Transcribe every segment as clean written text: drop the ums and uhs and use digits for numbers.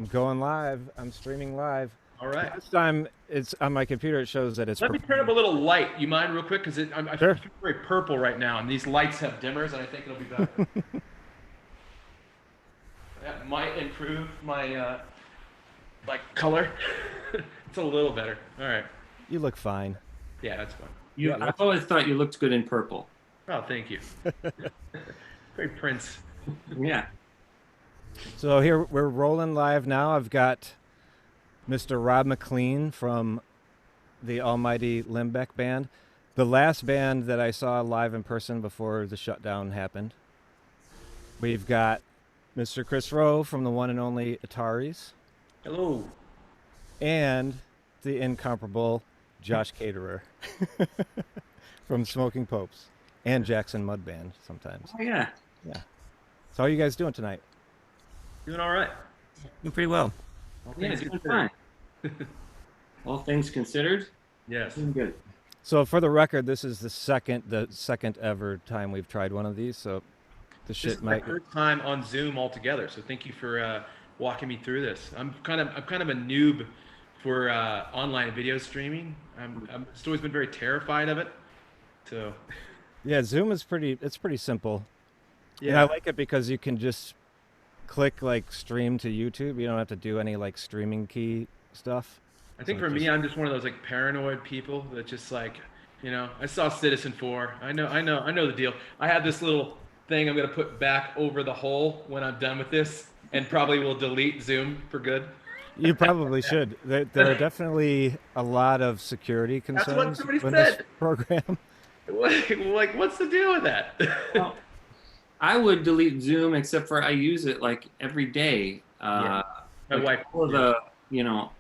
I'm going live. I'm streaming live. All right. This time it's on my computer. It shows that it's Let me turn up a little light. You mind real quick? Because I feel sure. very purple right now, and these lights have dimmers, and I think it'll be better. That might improve my color. It's a little better. All right. You look fine. Yeah, that's fine. I've always thought you looked good in purple. Oh, thank you. Great Prince. Yeah. So here we're rolling live now. I've got Mr. Robb MacLean from the almighty Limbeck band, the last band that I saw live in person before the shutdown happened. We've got Mr. Kris Roe from the one and only Ataris, Hello. and the incomparable Josh Caterer from Smoking Popes and Jackson Mud Band sometimes. Oh, yeah. Yeah. So how are you guys doing tonight? Doing all right. Doing pretty well. All Yeah, things doing considered. fine. All things considered, Yes. doing good. So for the record, this is the second ever time we've tried one of these. So the This shit is my might. first time on Zoom altogether, so thank you for walking me through this. I'm kind of a noob for online video streaming. I'm just always been very terrified of it. So Yeah, Zoom is it's pretty simple. And yeah, I like it because you can just click like stream to YouTube. You don't have to do any like streaming key stuff. I think So for it me, just- I'm just one of those like paranoid people that just like, I saw Citizen 4. I know the deal. I have this little thing I'm gonna put back over the hole when I'm done with this, and probably will delete Zoom for good. You probably should. There are definitely a lot of security That's what concerns somebody with this said. program. Like, what's the deal with that? Well, I would delete Zoom except for I use it like every day. Yeah. My Like, wife. all of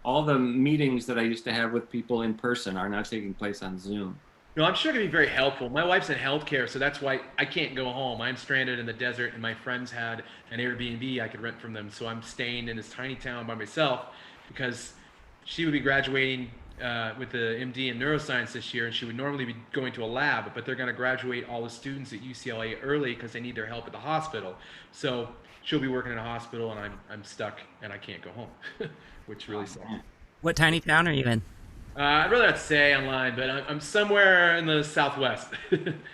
all the meetings that I used to have with people in person are now taking place on Zoom. No, I'm sure it can be very helpful. My wife's in healthcare, so that's why I can't go home. I'm stranded in the desert, and my friends had an Airbnb I could rent from them. So I'm staying in this tiny town by myself because she would be graduating with the MD in neuroscience this year, and she would normally be going to a lab, but they're going to graduate all the students at UCLA early because they need their help at the hospital. So she'll be working in a hospital, and I'm stuck, and I can't go home, which really sucks. What tiny town are you in? I'd rather not say online, but I'm somewhere in the Southwest.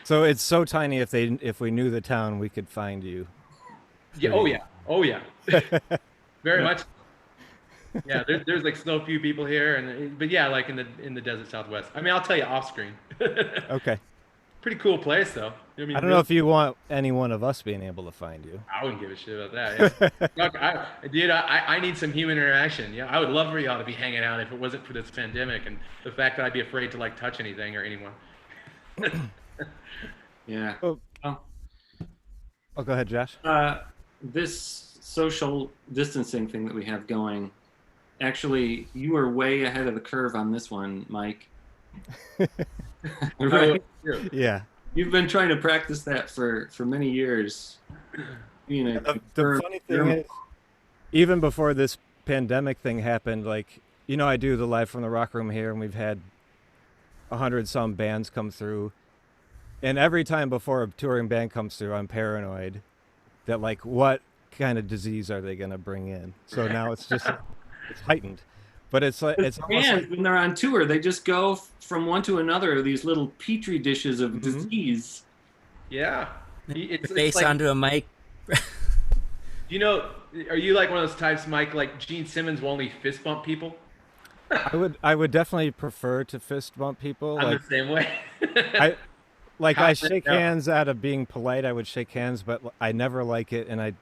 So it's so tiny. If we knew the town, we could find you. Yeah. Oh yeah. Oh yeah. Very much. Yeah. There's like so few people here, but yeah, like in the desert Southwest. I mean, I'll tell you off screen. Okay. Pretty cool place though. I mean, I don't know if you want any one of us being able to find you. I wouldn't give a shit about that. Yeah. Look, I need some human interaction. Yeah, I would love for y'all to be hanging out if it wasn't for this pandemic and the fact that I'd be afraid to like touch anything or anyone. Yeah. Oh, Well, oh, go ahead, Josh. this social distancing thing that we have going, actually, you are way ahead of the curve on this one, Mike. Right? Yeah. You've been trying to practice that for many years. The funny thing is, even before this pandemic thing happened, like, I do the Live from the Rock Room here, and we've had 100 some bands come through. And every time before a touring band comes through, I'm paranoid that, like, what kind of disease are they going to bring in? So now it's just, it's heightened. But it's like, it's almost bands, like, when they're on tour, they just go from one to another, these little petri dishes of disease. Yeah. Your It's face like, onto a mic. are you like one of those types, Mike? Like Gene Simmons will only fist bump people. I would definitely prefer to fist bump people. I'm Like, the same way. I shake hands out of being polite. I would shake hands, but I never like it, and I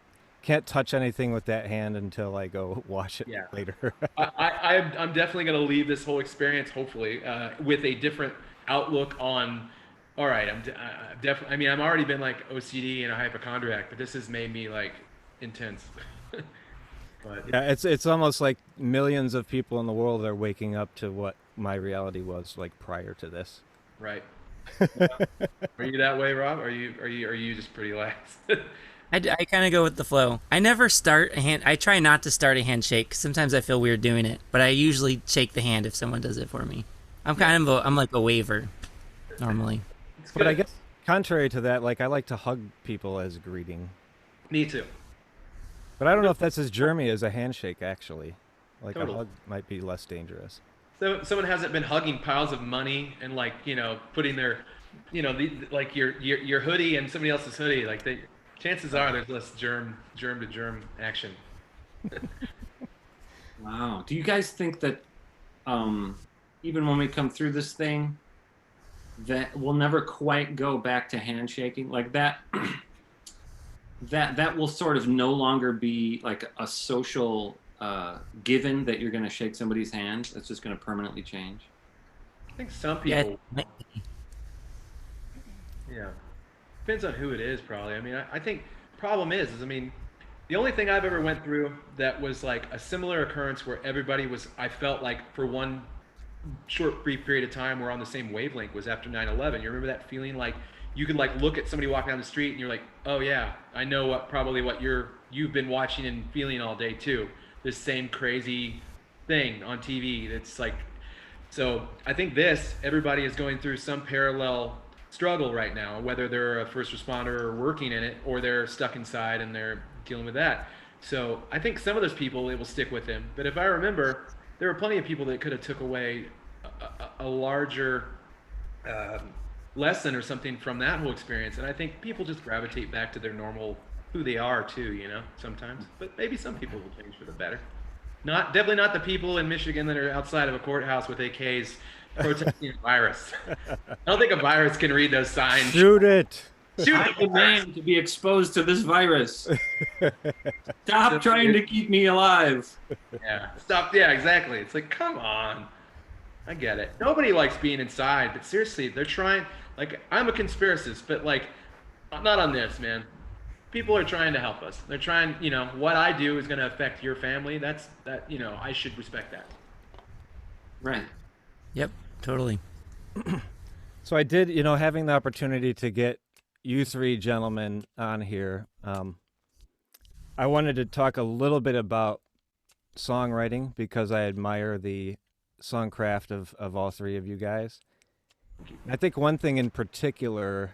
can't touch anything with that hand until I go wash it Yeah. later. I'm definitely going to leave this whole experience, hopefully, with a different outlook on. All right, I'm definitely. I mean, I've already been like OCD and a hypochondriac, but this has made me like intense. But Yeah, it's almost like millions of people in the world are waking up to what my reality was like prior to this. right. Are you that way, Rob? Are you just pretty lax? I kind of go with the flow. I never start a hand. I try not to start a handshake. 'Cause sometimes I feel weird doing it, but I usually shake the hand if someone does it for me. I'm like a waiver normally. It's But I good. guess contrary to that, like I like to hug people as a greeting. Me too. But I don't know if that's as germy as a handshake, actually. Like a Totally. hug might be less dangerous. So someone hasn't been hugging piles of money and like, putting their, like your hoodie and somebody else's hoodie. Like chances are there's less germ to germ action. Wow. Do you guys think that even when we come through this thing, that we'll never quite go back to handshaking like that? that will sort of no longer be like a social given that you're going to shake somebody's hand. That's just going to permanently change. I think some people. Yeah. Depends on who it is, probably. I mean, I think problem is I mean, the only thing I've ever went through that was like a similar occurrence where everybody was, I felt like for one short brief period of time we're on the same wavelength was after 9/11. You remember that feeling like you could like look at somebody walking down the street and you're like, oh yeah, I know what you've been watching and feeling all day too. This same crazy thing on TV. That's like, so I think everybody is going through some parallel struggle right now, whether they're a first responder or working in it, or they're stuck inside and they're dealing with that. So I think some of those people, it will stick with them. But if I remember, there were plenty of people that could have took away a larger lesson or something from that whole experience. And I think people just gravitate back to their normal, who they are too, sometimes. But maybe some people will change for the better. Definitely not the people in Michigan that are outside of a courthouse with AKs protesting a virus. I don't think a virus can read those signs. Shoot it! Shoot I demand to be exposed to this virus. Stop trying to keep me alive. Yeah, stop. Yeah, exactly. It's like, come on. I get it. Nobody likes being inside, but seriously, they're trying. Like, I'm a conspiracist, but like, not on this, man. People are trying to help us. They're trying. What I do is going to affect your family. I should respect that. Right. Yep, totally. So I did, having the opportunity to get you three gentlemen on here, I wanted to talk a little bit about songwriting because I admire the songcraft of all three of you guys. I think one thing in particular,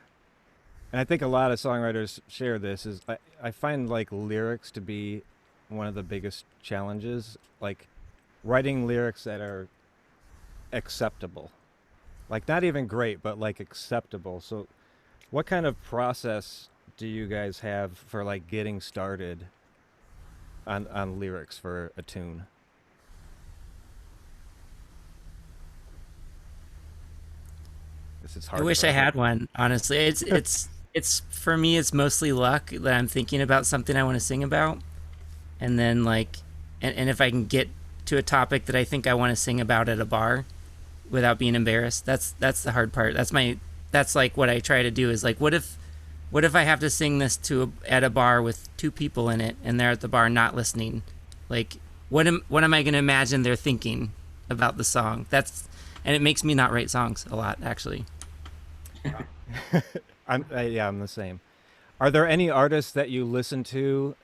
and I think a lot of songwriters share this, is I find like lyrics to be one of the biggest challenges, like writing lyrics that are acceptable, like not even great, but like acceptable. So what kind of process do you guys have for like getting started on lyrics for a tune? This is hard. I wish I had one, honestly. It's for me, it's mostly luck that I'm thinking about something I want to sing about, and then like and if I can get to a topic that I think I want to sing about at a bar without being embarrassed, that's the hard part. That's like what I try to do is like, what if I have to sing this at a bar with two people in it and they're at the bar not listening? Like, what am I going to imagine they're thinking about the song? And it makes me not write songs a lot, actually. I'm the same. Are there any artists that you listen to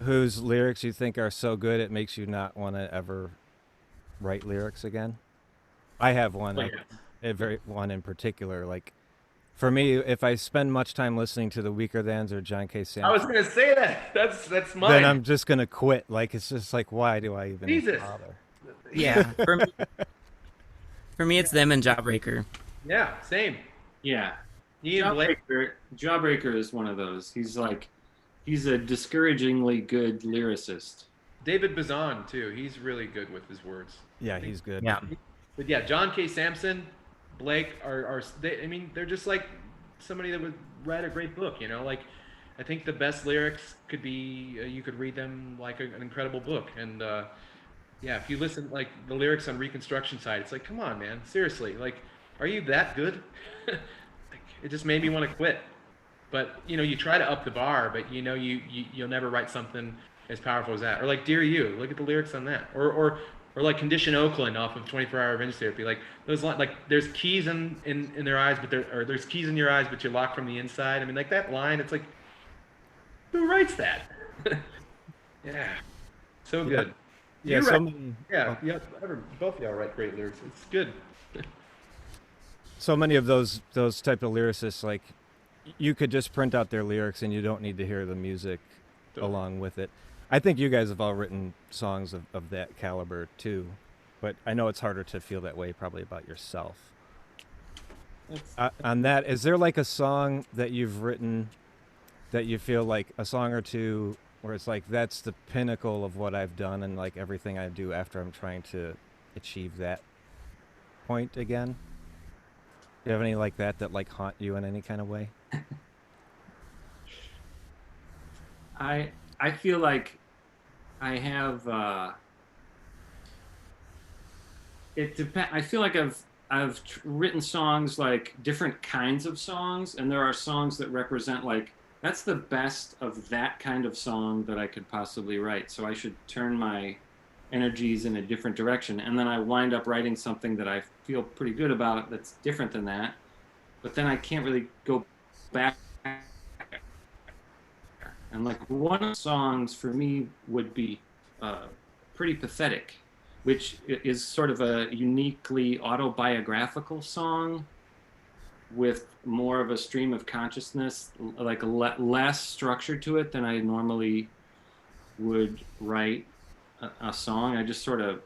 whose lyrics you think are so good it makes you not want to ever write lyrics again? I have one. One in particular. Like, for me, if I spend much time listening to the Weaker Thans or John K. Samson, I was gonna say that. That's mine. Then I'm just gonna quit. Like, it's just like, why do I even bother? Yeah. For me, it's them and Jawbreaker. Yeah, same. Yeah. Jawbreaker Jawbreaker is one of those. He's a discouragingly good lyricist. David Bazan too. He's really good with his words. Yeah, he's good. Yeah. But yeah, John K. Samson, Blake they're just like somebody that would write a great book, like I think the best lyrics could be, you could read them like an incredible book. And yeah, if you listen, like the lyrics on Reconstruction side, it's like, come on, man, seriously, like, are you that good? Like, it just made me want to quit. But you try to up the bar, but you'll never write something as powerful as that. Or like Dear You, look at the lyrics on that. Or like Condition Oakland off of 24-Hour Revenge Therapy. Like those, like there's keys in their eyes, but there's keys in your eyes, but you're locked from the inside. I mean, like that line, it's like, who writes that? Yeah, so good. Yeah, both of y'all write great lyrics. It's good. So many of those type of lyricists, like, you could just print out their lyrics and you don't need to hear the music along with it. I think you guys have all written songs of that caliber too, but I know it's harder to feel that way probably about yourself. On that, is there like a song that you've written that you feel like a song or two where it's like that's the pinnacle of what I've done and like everything I do after I'm trying to achieve that point again? Do you have any like that like haunt you in any kind of way? I feel like I have it depends. I feel like I've written songs, like different kinds of songs, and there are songs that represent like that's the best of that kind of song that I could possibly write. So I should turn my energies in a different direction, and then I wind up writing something that I feel pretty good about that's different than that. But then I can't really go back. And like one of the songs for me would be Pretty Pathetic, which is sort of a uniquely autobiographical song with more of a stream of consciousness, like less structure to it than I normally would write a song. I just sort of,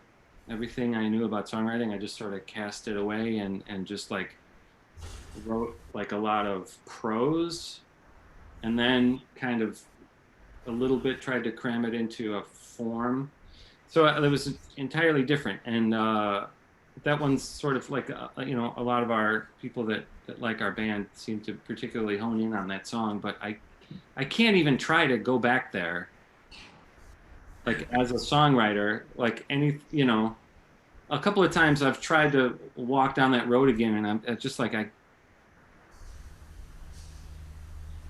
everything I knew about songwriting, I just sort of cast it away and just like wrote like a lot of prose and then kind of a little bit tried to cram it into a form. So it was entirely different. And that one's sort of like, you know, a lot of our people that like our band seem to particularly hone in on that song, but I can't even try to go back there. Like as a songwriter, like any, you know, a couple of times I've tried to walk down that road again and I'm just like,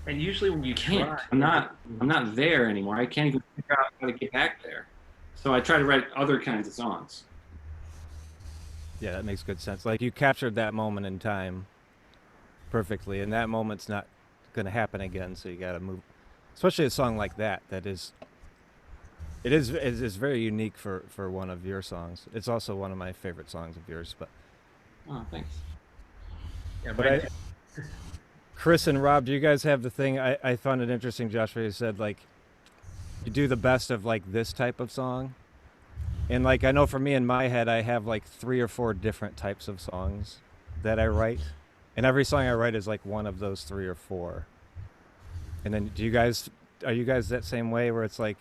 And usually when you can't, try, I'm not there anymore. I can't even figure out how to get back there. So I try to write other kinds of songs. Yeah, that makes good sense. Like you captured that moment in time perfectly, and that moment's not going to happen again. So you got to move, especially a song like that. It is very unique for one of your songs. It's also one of my favorite songs of yours. But oh, thanks. Yeah, but Kris and Rob, do you guys have the thing? I found it interesting, Joshua, you said like you do the best of like this type of song. And like I know for me in my head I have like 3 or 4 different types of songs that I write. And every song I write is like one of those 3 or 4. And then are you guys that same way where it's like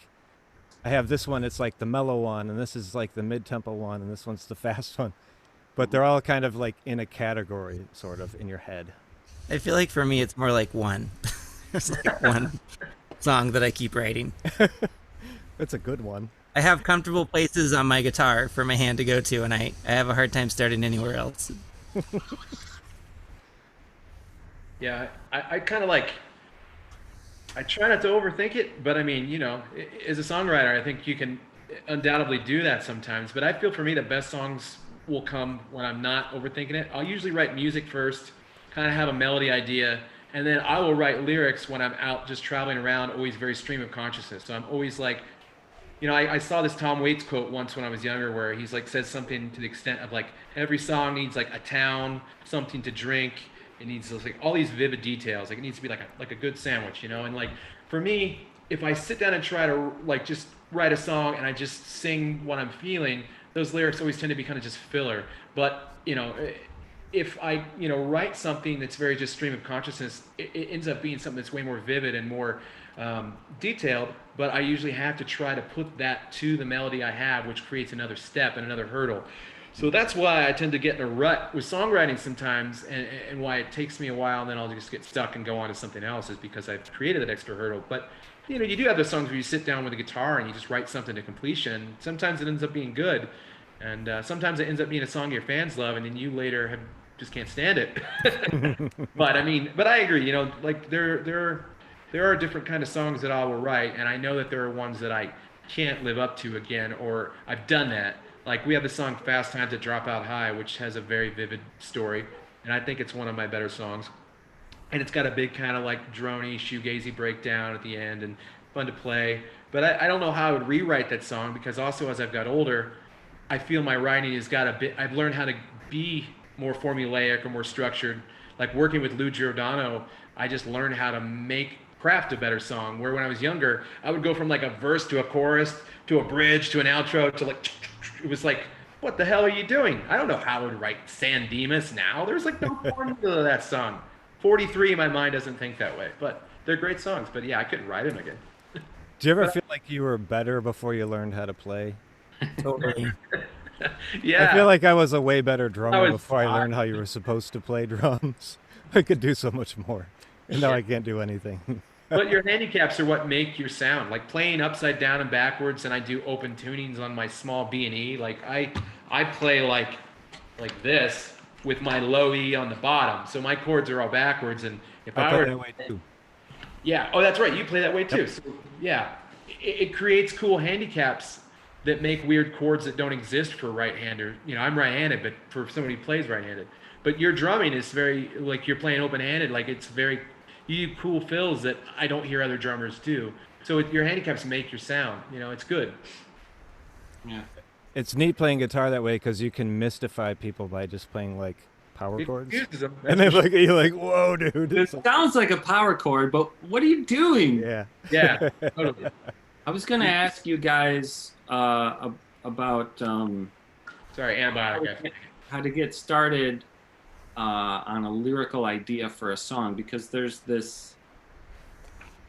I have this one, it's like the mellow one, and this is like the mid-tempo one, and this one's the fast one. But they're all kind of like in a category sort of in your head. I feel like for me it's more like one. There's like one song that I keep writing. That's a good one. I have comfortable places on my guitar for my hand to go to, and I have a hard time starting anywhere else. Yeah, I kind of like, I try not to overthink it, but I mean, you know, as a songwriter, I think you can undoubtedly do that sometimes. But I feel for me the best songs will come when I'm not overthinking it. I'll usually write music first, kind of have a melody idea, and then I will write lyrics when I'm out just traveling around, always very stream of consciousness. So I'm always like, you know, I saw this Tom Waits quote once when I was younger where he's like says something to the extent of like every song needs like a town, something to drink. It needs like all these vivid details. Like it needs to be like a good sandwich, you know? And like for me, if I sit down and try to like just write a song and I just sing what I'm feeling, those lyrics always tend to be kind of just filler. But, you know, if I, you know, write something that's very just stream of consciousness, it ends up being something that's way more vivid and more detailed, but I usually have to try to put that to the melody I have, which creates another step and another hurdle. So that's why I tend to get in a rut with songwriting sometimes, and why it takes me a while, and then I'll just get stuck and go on to something else, is because I've created that extra hurdle. But you know, you do have those songs where you sit down with a guitar and you just write something to completion. Sometimes it ends up being good, and sometimes it ends up being a song your fans love, and then you later just can't stand it. But I mean, but I agree. You know, like there are different kind of songs that I will write, and I know that there are ones that I can't live up to again, or I've done that. Like we have the song Fast Times at Dropout High, which has a very vivid story, and I think it's one of my better songs. And it's got a big kind of like droney, shoegazy breakdown at the end and fun to play. But I don't know how I would rewrite that song, because also as I've got older, I feel my writing has got a bit, I've learned how to be more formulaic or more structured. Like working with Lou Giordano, I just learned how to make craft a better song. Where when I was younger, I would go from like a verse to a chorus to a bridge to an outro to like, it was like, what the hell are you doing? I don't know how I would write San Dimas now. There's like no formula to that song. 43, my mind doesn't think that way, but they're great songs. But yeah, I couldn't write them again. Do you ever feel like you were better before you learned how to play? Totally. Yeah. I feel like I was a way better drummer before I learned how you were supposed to play drums. I could do so much more. And now I can't do anything. But your handicaps are what make your sound. Like playing upside down and backwards, and I do open tunings on my small B&E. Like I play like this with my low E on the bottom. So my chords are all backwards, and if I were that way too. Yeah. Oh, that's right. You play that way too. Yep. So, yeah, it creates cool handicaps that make weird chords that don't exist for right-hander. You know, I'm right-handed, but for somebody who plays right-handed. But your drumming is very, like you're playing open-handed, like it's very, you do cool fills that I don't hear other drummers do. So your handicaps make your sound, you know, it's good. Yeah. It's neat playing guitar that way because you can mystify people by just playing like power chords. Them. And then like, you're like, whoa, dude. It sounds like a power chord, but what are you doing? Yeah. Yeah, totally. I was going to ask you guys about Sorry, antibiotic. how to get started on a lyrical idea for a song, because there's this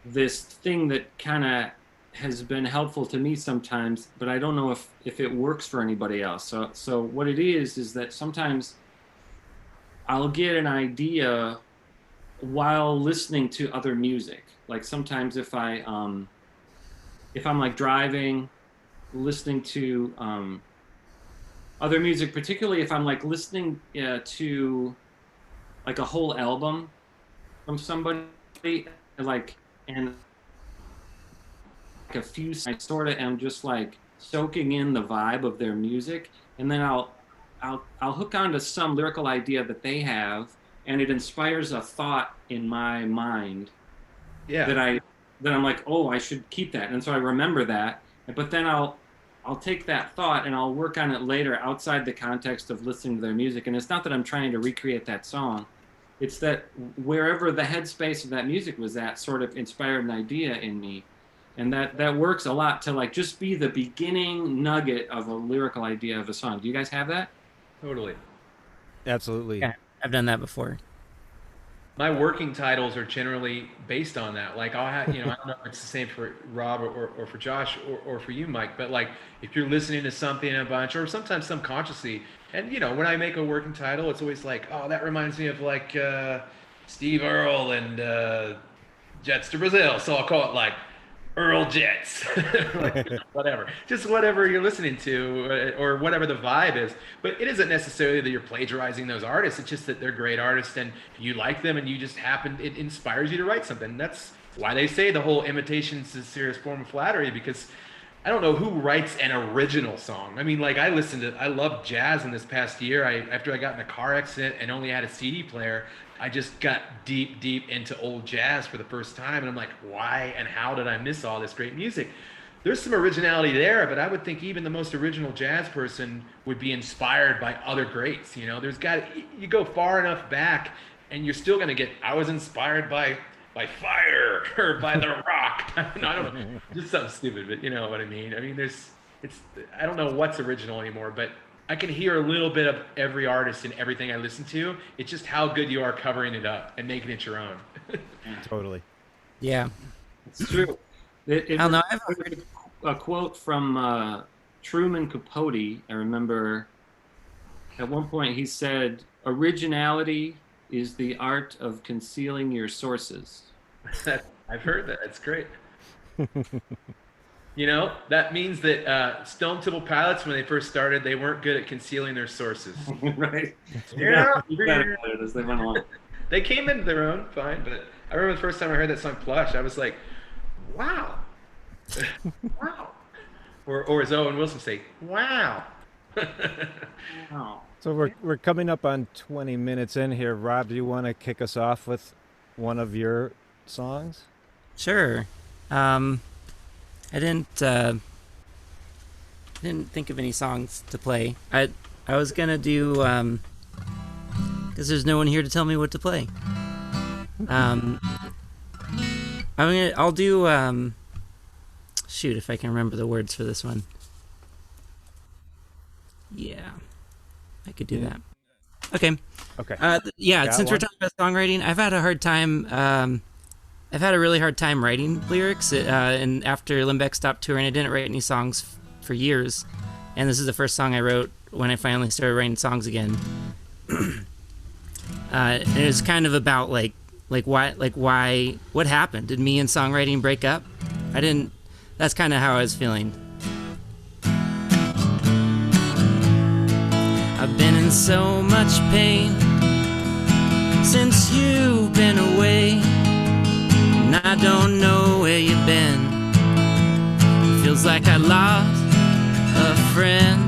thing that kind of has been helpful to me sometimes, but I don't know if it works for anybody else. So what it is that sometimes I'll get an idea while listening to other music. Like sometimes if I'm like driving, listening to other music, particularly if I'm like listening to like a whole album from somebody, like, and like a few, I sort of am just like soaking in the vibe of their music, and then I'll hook onto some lyrical idea that they have, and it inspires a thought in my mind. Yeah. That I'm like, oh, I should keep that, and so I remember that, but then I'll take that thought and I'll work on it later outside the context of listening to their music. And it's not that I'm trying to recreate that song. It's that wherever the headspace of that music was at sort of inspired an idea in me. And that works a lot to like just be the beginning nugget of a lyrical idea of a song. Do you guys have that? Totally. Absolutely. Yeah, I've done that before. My working titles are generally based on that. Like I'll have, I don't know if it's the same for Rob or for Josh or for you, Mike, but like if you're listening to something a bunch, or sometimes subconsciously, and when I make a working title, it's always like, oh, that reminds me of like Steve Earle and Jets to Brazil. So I'll call it like Earl Jets, like, whatever, just whatever you're listening to or whatever the vibe is. But it isn't necessarily that you're plagiarizing those artists. It's just that they're great artists and you like them and you just it inspires you to write something. That's why they say the whole imitation is a serious form of flattery, because I don't know who writes an original song. I mean, like I love jazz in this past year. After I got in a car accident and only had a CD player, I just got deep into old jazz for the first time. And I'm like, why and how did I miss all this great music? There's some originality there, but I would think even the most original jazz person would be inspired by other greats. You go far enough back and you're still going to get, I was inspired by Fire or by The Rock. I don't know, just something stupid, but you know what I mean? I mean, I don't know what's original anymore, but I can hear a little bit of every artist in everything I listen to. It's just how good you are covering it up and making it your own. Totally. Yeah. It's true. I don't know. I've heard a quote from Truman Capote. I remember at one point he said, "Originality is the art of concealing your sources." I've heard that. It's great. That means that Stone Temple Pilots, when they first started, they weren't good at concealing their sources. Right. Yeah. As they went along. They came into their own fine, but I remember the first time I heard that song Plush, I was like, wow. Wow. Or as Owen Wilson say, wow. Wow. So we're coming up on 20 minutes in here. Rob, do you want to kick us off with one of your songs? Sure. I didn't think of any songs to play. I was gonna do because there's no one here to tell me what to play. I'll do shoot if I can remember the words for this one. Yeah, I could do that. Okay. Yeah, since we're talking about songwriting, I've had a hard time. I've had a really hard time writing lyrics, and after Limbeck stopped touring, I didn't write any songs for years, and this is the first song I wrote when I finally started writing songs again. And it was kind of about why, what happened? Did me and songwriting break up? That's kind of how I was feeling. I've been in so much pain since you've been away, and I don't know where you've been. It feels like I lost a friend.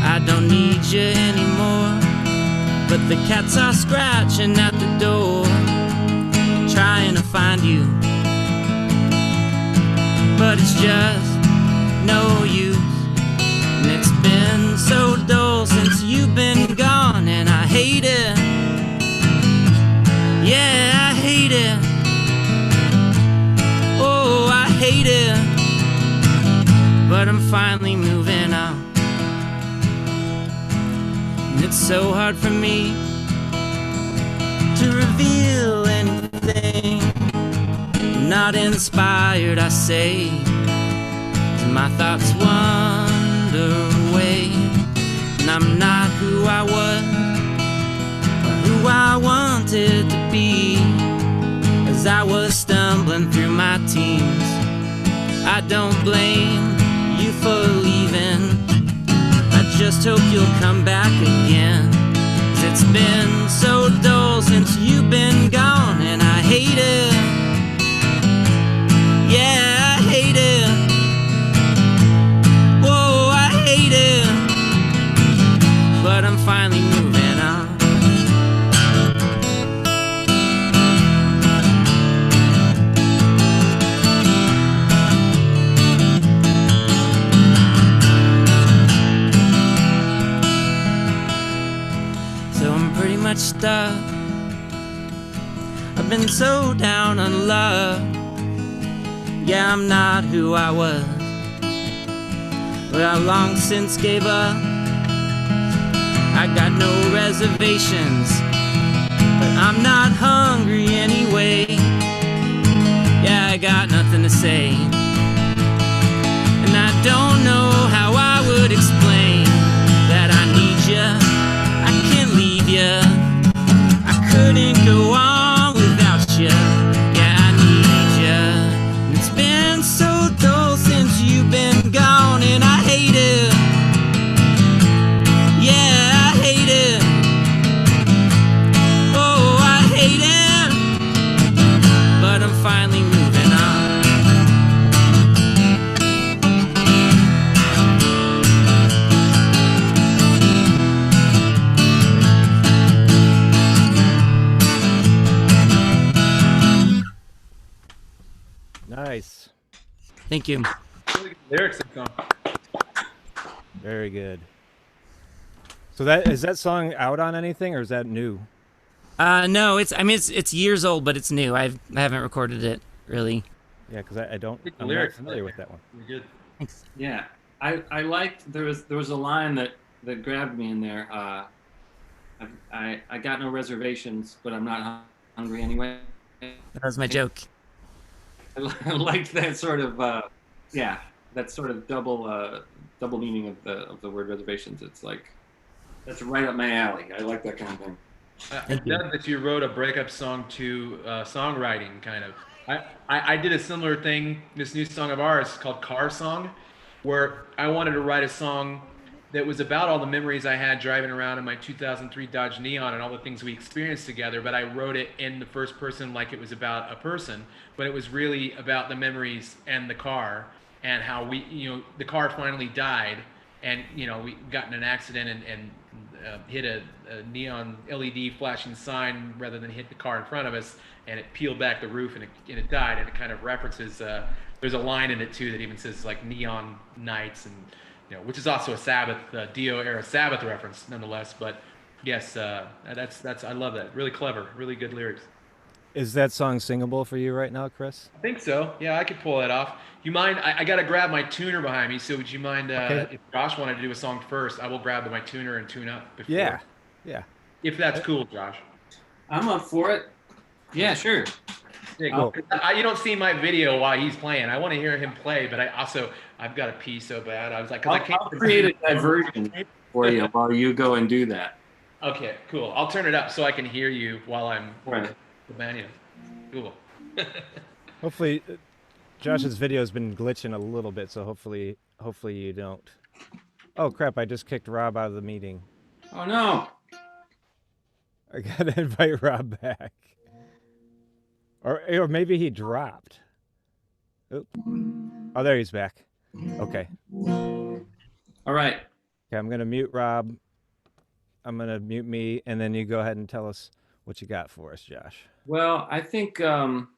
I don't need you anymore, but the cats are scratching at the door, trying to find you, but it's just no use. And it's been so dull since you've been gone, and I hate it. Yeah, I hate it. Oh, I hate it. But I'm finally moving on. And it's so hard for me to reveal anything. I'm not inspired, I say, and my thoughts wander away. And I'm not who I was, or who I wanted to be, as I was stumbling through my teens. I don't blame you for leaving, I just hope you'll come back again. 'Cause it's been so dull since you've been gone, and I hate it. Yeah, I hate it. Whoa, I hate it. But I'm finally moving on. So I'm pretty much stuck. I've been so down on love. Yeah, I'm not who I was, but I long since gave up. I got no reservations, but I'm not hungry anyway. Yeah, I got nothing to say, and I don't know how I would explain that I need you, I can't leave you, I couldn't go on without you. Yeah, I need you, and it's been so dull since you've been gone, and I hate it. Yeah, I hate it. Oh, I hate it. But I'm finally moving on. Nice. Thank you. Really good lyrics in the song. Very good. So that song out on anything, or is that new? No, it's years old, but it's new. I haven't recorded it really. Yeah, because I'm not familiar with that one. Really good. Thanks. Yeah, I liked there was a line that grabbed me in there. I got no reservations, but I'm not hungry anyway. That was my joke. I liked that sort of that sort of double meaning of the word reservations. It's like that's right up my alley. I like that kind of thing. I love that you wrote a breakup song to songwriting, kind of. I did a similar thing, this new song of ours called Car Song, where I wanted to write a song that was about all the memories I had driving around in my 2003 Dodge Neon and all the things we experienced together, but I wrote it in the first person like it was about a person, but it was really about the memories and the car and how the car finally died, and, we got in an accident and hit a neon LED flashing sign rather than hit the car in front of us, and it peeled back the roof and it died, and it kind of references, there's a line in it too that even says like neon nights, and which is also a Sabbath, Dio era Sabbath reference nonetheless. But yes, that's I love that. Really clever, really good lyrics. Is that song singable for you right now, Kris? I think so. Yeah, I could pull that off. You mind? I got to grab my tuner behind me. So would you mind Okay. if Josh wanted to do a song first? I will grab my tuner and tune up Yeah. before. Yeah. If that's cool, Josh. I'm up for it. Yeah, sure. Yeah, Cool. you don't see my video while he's playing. I want to hear him play, but I've got to pee so bad. I was like, I'll create a diversion for you while you go and do that. Okay, cool. I'll turn it up so I can hear you while I'm Right. the Cool. Hopefully, Josh's video has been glitching a little bit, so hopefully you don't. Oh crap! I just kicked Rob out of the meeting. Oh no! I gotta invite Rob back, or maybe he dropped. Oop. Oh, there he's back. Okay. All right. Okay, I'm gonna mute Rob. I'm gonna mute me, and then you go ahead and tell us what you got for us, Josh. Well, I think I'm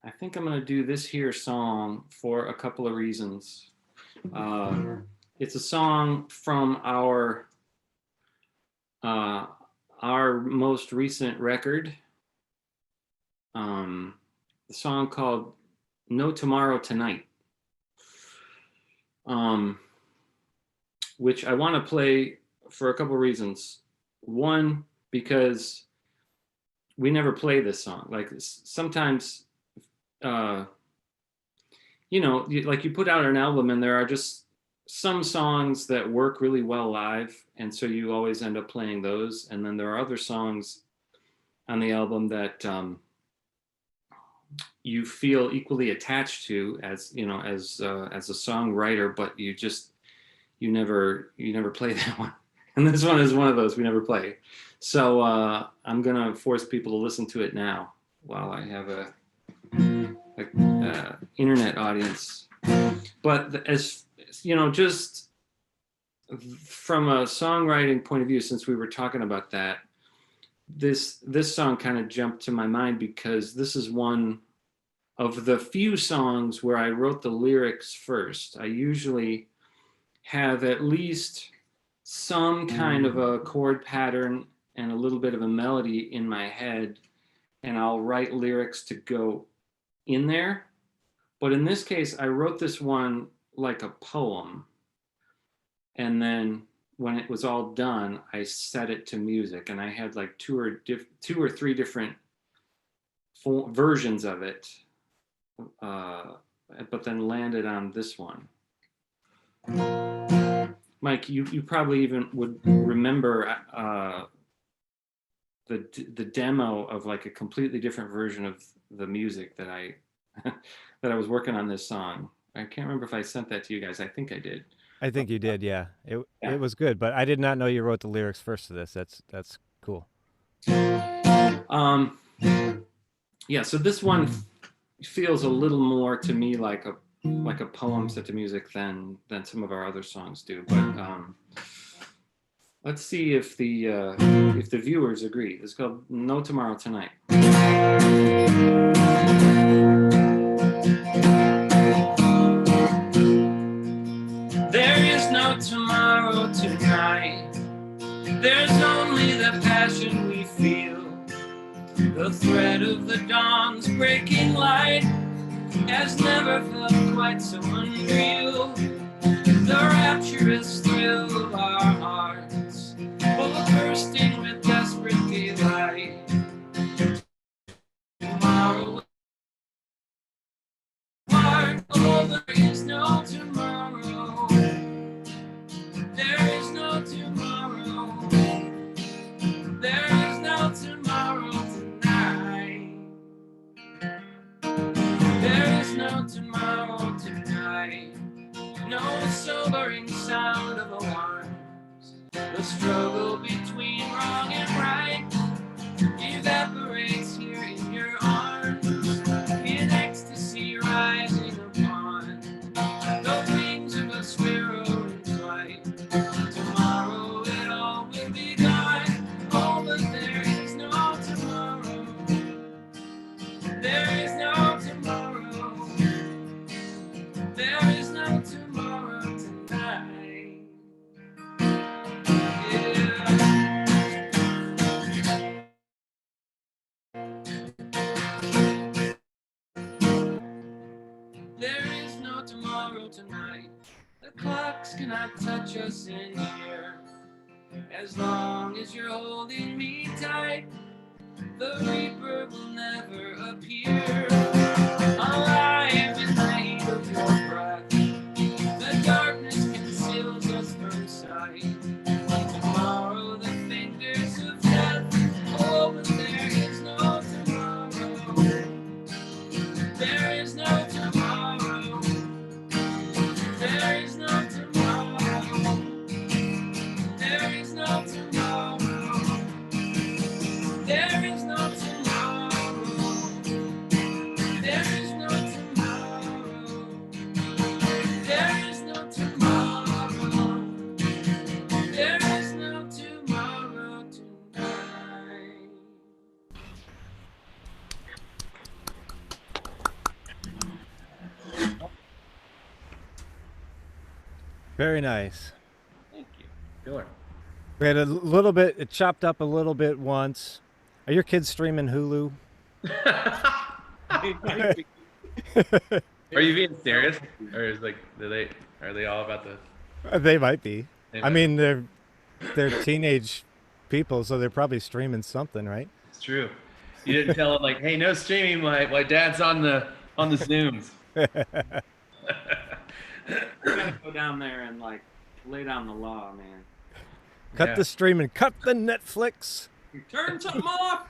gonna do this here song for a couple of reasons. It's a song from our most recent record. The song called "No Tomorrow Tonight," which I want to play for a couple of reasons. One, because we never play this song. Like sometimes, like you put out an album and there are just some songs that work really well live, and so you always end up playing those. And then there are other songs on the album that you feel equally attached to as a songwriter, but you never play that one. And this one is one of those we never play. So I'm gonna force people to listen to it now while I have a internet audience. But as just from a songwriting point of view, since we were talking about that, this song kind of jumped to my mind because this is one of the few songs where I wrote the lyrics first. I usually have at least some kind of a chord pattern and a little bit of a melody in my head, and I'll write lyrics to go in there. But in this case, I wrote this one like a poem. And then when it was all done, I set it to music, and I had like two or three different versions of it, but then landed on this one. Mike, you probably even would remember the demo of like a completely different version of the music that I that I was working on this song. I can't remember if I sent that to you guys. I think I did. I think you did, yeah. It was good, but I did not know you wrote the lyrics first to this. That's cool. Yeah, so this one feels a little more to me like a poem set to music than some of our other songs do. But let's see if the viewers agree. It's called "No Tomorrow Tonight." There is no tomorrow tonight. There's only the passion we feel. The thread of the dawn's breaking light has never felt quite so unreal. The rapturous thrill of our hearts, full of bursting with desperate delight. Tomorrow, there is no tomorrow. There is no tomorrow. There is no tomorrow tonight. There is no tomorrow tonight. No sobering sound of alarms. The struggle between wrong and right evaporates here in your arms. In ecstasy rising upon the wings of a sparrow in flight. Tomorrow it all will be gone. Oh, but there is no tomorrow. There is no tomorrow. There is no tomorrow tonight. Yeah. know tonight the clocks cannot touch us in here. As long as you're holding me tight, the Reaper will never appear. Alive in the heat of your breath, the darkness conceals us from sight. Tomorrow, the fingers of death. Oh, but there is no tomorrow. There is no tomorrow. There is no tomorrow. There is no tomorrow. There is no tomorrow. There is no tomorrow. There is no tomorrow. There is no tomorrow tonight. Very nice. Thank you. Sure. We had a little bit, it chopped up a little bit once. Are your kids streaming Hulu? Are you being serious, or is like are they all about the? They might be. They I might. mean, they're teenage people, so they're probably streaming something, right? It's true. You didn't tell them like, hey, no streaming. My dad's on the Zooms. We gotta go down there and like lay down the law, man. Cut Yeah. the streaming, cut the Netflix. You turn something off.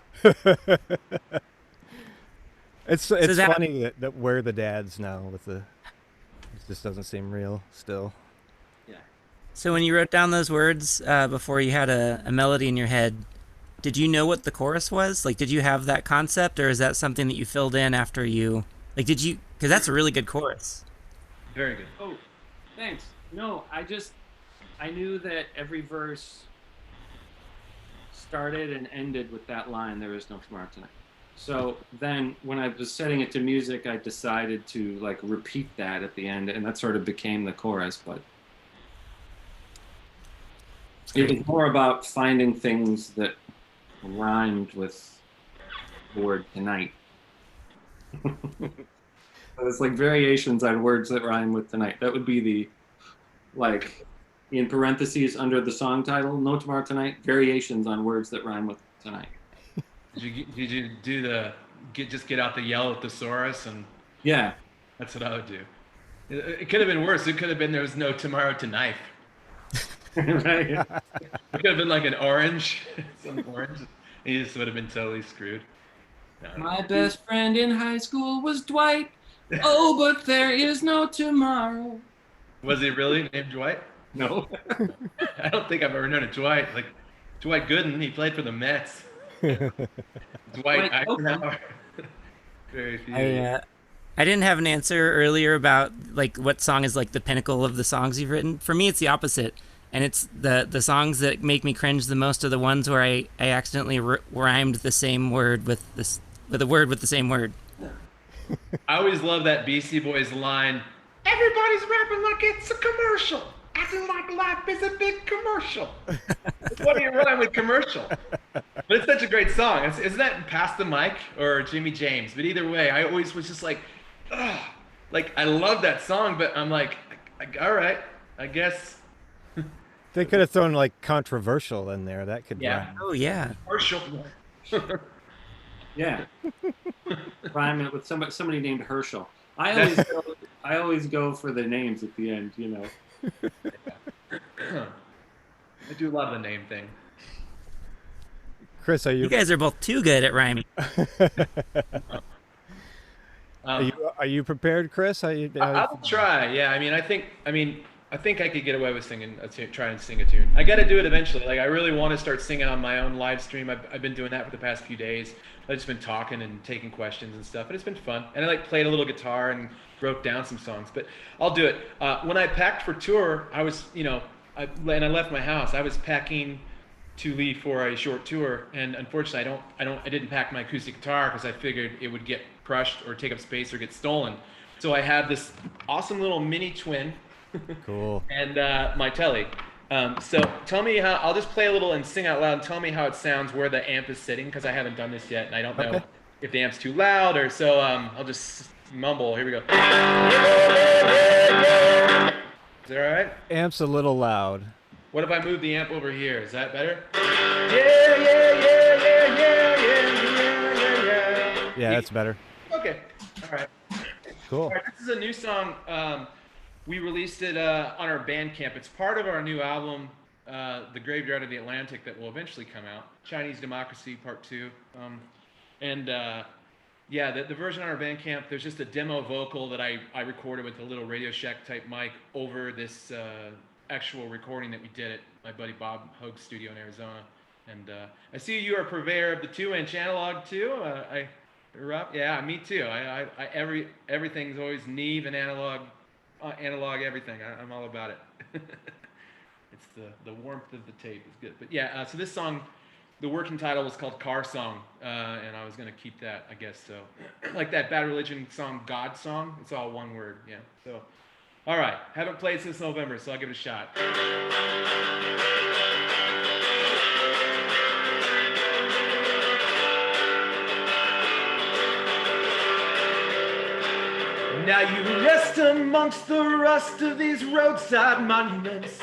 It's that- funny that we're the dads now with the. It just doesn't seem real still. Yeah. So when you wrote down those words before you had a melody in your head, did you know what the chorus was? Like, did you have that concept, or is that something that you filled in after you? Like, did you? Because that's a really good chorus. Very good. Oh, thanks. No, I knew that every verse started and ended with that line, there is no tomorrow tonight. So then when I was setting it to music, I decided to like repeat that at the end, and that sort of became the chorus, but it was more about finding things that rhymed with the word tonight. It's like variations on words that rhyme with tonight. That would be the, like, in parentheses under the song title, No Tomorrow Tonight, variations on words that rhyme with tonight. Did you do the get out the yellow thesaurus, and Yeah. that's what I would do. It could have been worse. It could have been there was no tomorrow to knife. Right. It could have been like an orange, some orange. He just would have been totally screwed. No. My best friend in high school was Dwight. Oh, but there is no tomorrow. Was he really named Dwight? No. I don't think I've ever known a Dwight. Like Dwight Gooden, he played for the Mets. Dwight Eisenhower. Very few. I didn't have an answer earlier about like what song is like the pinnacle of the songs you've written. For me, it's the opposite, and it's the songs that make me cringe the most are the ones where I accidentally rhymed the same word with a word with the same word. I always love that Beastie Boys line. Everybody's rapping like it's a commercial, acting like life is a big commercial. What do you rhyme with commercial? But it's such a great song. Isn't that Pass the Mic or Jimmy James? But either way, I always was just like, ugh. Like I love that song, but I'm like, all right, I guess. They could have thrown like controversial in there. That could Yeah. rhyme. Oh yeah. Commercial. Yeah. Rhyme it with somebody named Herschel. I always go for the names at the end, you know. I do a lot of the name thing. Chris, are You you guys are both too good at rhyming. are you prepared, Chris? I will try. Yeah, I think I could get away with trying to sing a tune. I got to do it eventually. Like I really want to start singing on my own live stream. I've been doing that for the past few days. I've just been talking and taking questions and stuff, and it's been fun. And I like played a little guitar and wrote down some songs. But I'll do it. When I packed for tour, I was, I left my house. I was packing to leave for a short tour, and unfortunately, I didn't pack my acoustic guitar because I figured it would get crushed or take up space or get stolen. So I had this awesome little mini twin. Cool. And my telly. So tell me how, I'll just play a little and sing out loud and tell me how it sounds where the amp is sitting, because I haven't done this yet and I don't know if the amp's too loud or so. I'll just mumble. Here we go. Is that all right? Amp's a little loud. What if I move the amp over here? Is that better? Yeah, that's better. Okay. All right. Cool. All right, this is a new song. We released it on our Bandcamp. It's part of our new album, The Graveyard of the Atlantic, that will eventually come out. Chinese Democracy Part 2. Yeah, the version on our Bandcamp, there's just a demo vocal that I recorded with a little Radio Shack type mic over this actual recording that we did at my buddy Bob Hoag's studio in Arizona. And I see you are a purveyor of the 2-inch analog too. Rob, yeah, me too. Everything's always Neve and analog everything. I'm all about it. It's the warmth of the tape is good. But yeah, so this song, the working title was called Car Song, and I was gonna keep that, I guess. So, like that Bad Religion song, God Song. It's all one word, yeah. So, all right, haven't played since November, so I'll give it a shot. Now you rest amongst the rust of these roadside monuments.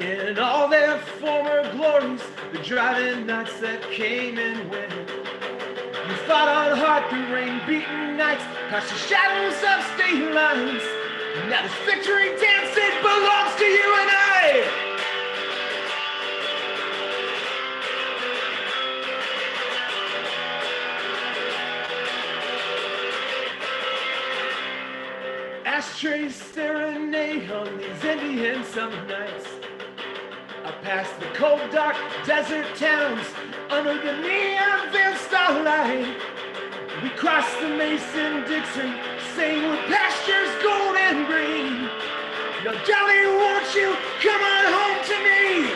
In all their former glories, the driving nights that came and went. You fought on hard through rain-beaten nights, past the shadows of state lines. Now this victory dance, it belongs to you and I. Ashtrays serenade on these Indian summer nights. I passed the cold, dark desert towns under the neon-veiled starlight. We crossed the Mason-Dixon, sang with pastures gold and green. Now, Johnny, won't you come on home to me?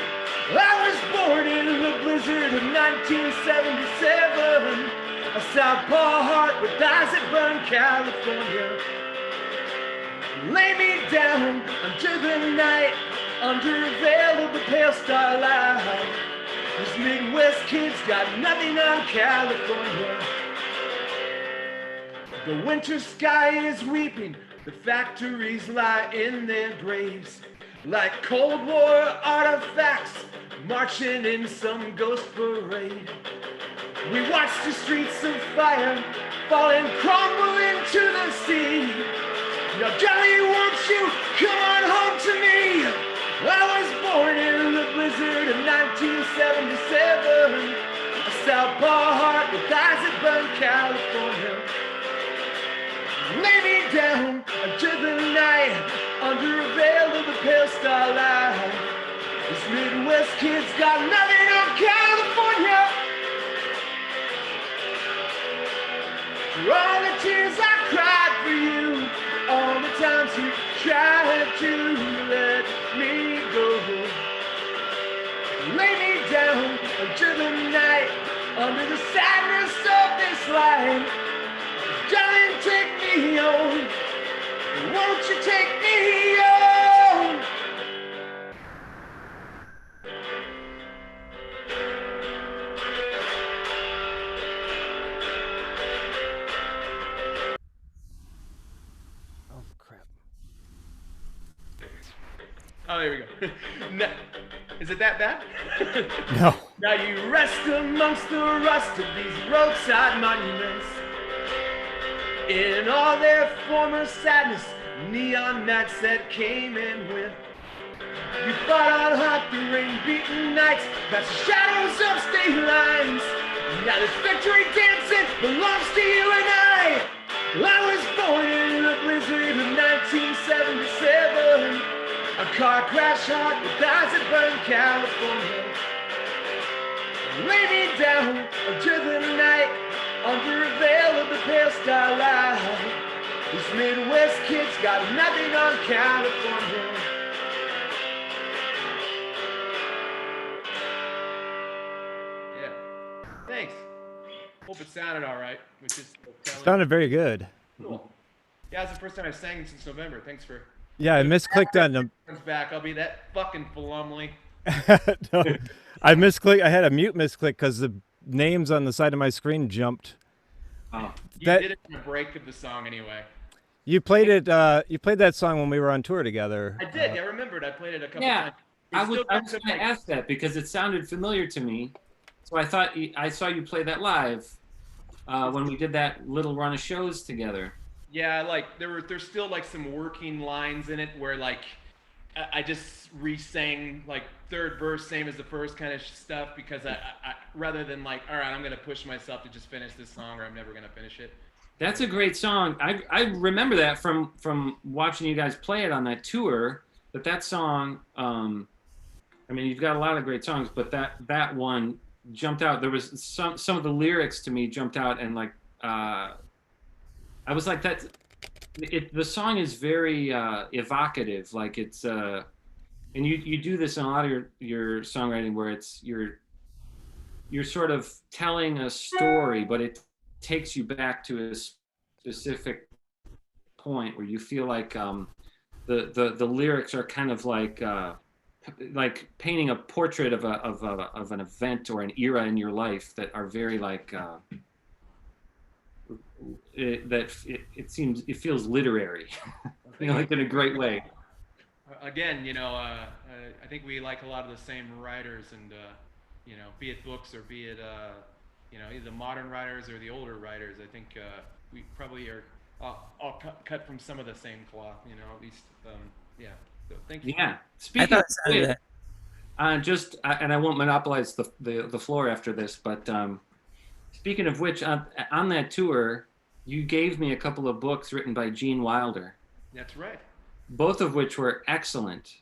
I was born in the blizzard of 1977, a southpaw heart with eyes that burn, California. Lay me down under the night, under a veil of the pale starlight. This Midwest kid's got nothing on California. The winter sky is weeping, the factories lie in their graves, like Cold War artifacts marching in some ghost parade. We watch the streets of fire fall and crumble into the sea. Now, Johnny, won't you come on home to me? I was born in the blizzard of 1977, a southpaw heart with eyes that burn, California. Lay me down under the night, under a veil of the pale starlight. This Midwest kid's got nothing on California. For all the tears I cried for you, all the times you tried to let me go. Lay me down under the night, under the sadness of this life. Darling, take me home. Won't you take me home? Oh, there we go. No, is it that bad? No. Now you rest amongst the rust of these roadside monuments. In all their former sadness, neon nights that came and went. You fought on hot through rain-beaten nights, past the shadows of state lines. Now this victory dancing belongs to you and I. I was born in the blizzard of 1977, a car crash heart with eyes that burn, California. Lay me down under the night, under a veil of the pale starlight. This Midwest kid's got nothing on California. Yeah. Thanks. Hope it sounded all right. Which is sounded very good. Cool. Yeah, it's the first time I sang since November. Thanks for. Yeah, I misclicked on them. Comes back. I'll be that fucking Felumlee. No, I misclicked. I had a mute misclick because the names on the side of my screen jumped Oh. You did it in a break of the song anyway. You played it. You played that song when we were on tour together. I did. I remembered. I played it a couple Yeah, times. I was going to ask that because it sounded familiar to me. So I thought I saw you play that live when we did that little run of shows together. Yeah, like there's still like some working lines in it where like I just re-sang like third verse, same as the first kind of stuff, because I rather than like, all right, I'm gonna push myself to just finish this song or I'm never gonna finish it. That's a great song. I remember that from watching you guys play it on that tour. But that song, I mean, you've got a lot of great songs, but that one jumped out. There was some of the lyrics to me jumped out, and like I was like that. The song is very evocative. Like it's and you do this in a lot of your songwriting where it's you're sort of telling a story, but it takes you back to a specific point where you feel like the lyrics are kind of like painting a portrait of an event or an era in your life that are very like it feels literary, you know, like in a great way. Again, you know, I think we like a lot of the same writers, and you know, be it books or be it you know, either the modern writers or the older writers. I think we probably are all cut from some of the same cloth, you know, at least. Yeah. So thank you. Yeah. Speaking of which, and I won't monopolize the floor after this, but speaking of which, on that tour, you gave me a couple of books written by Gene Wilder. That's right. Both of which were excellent.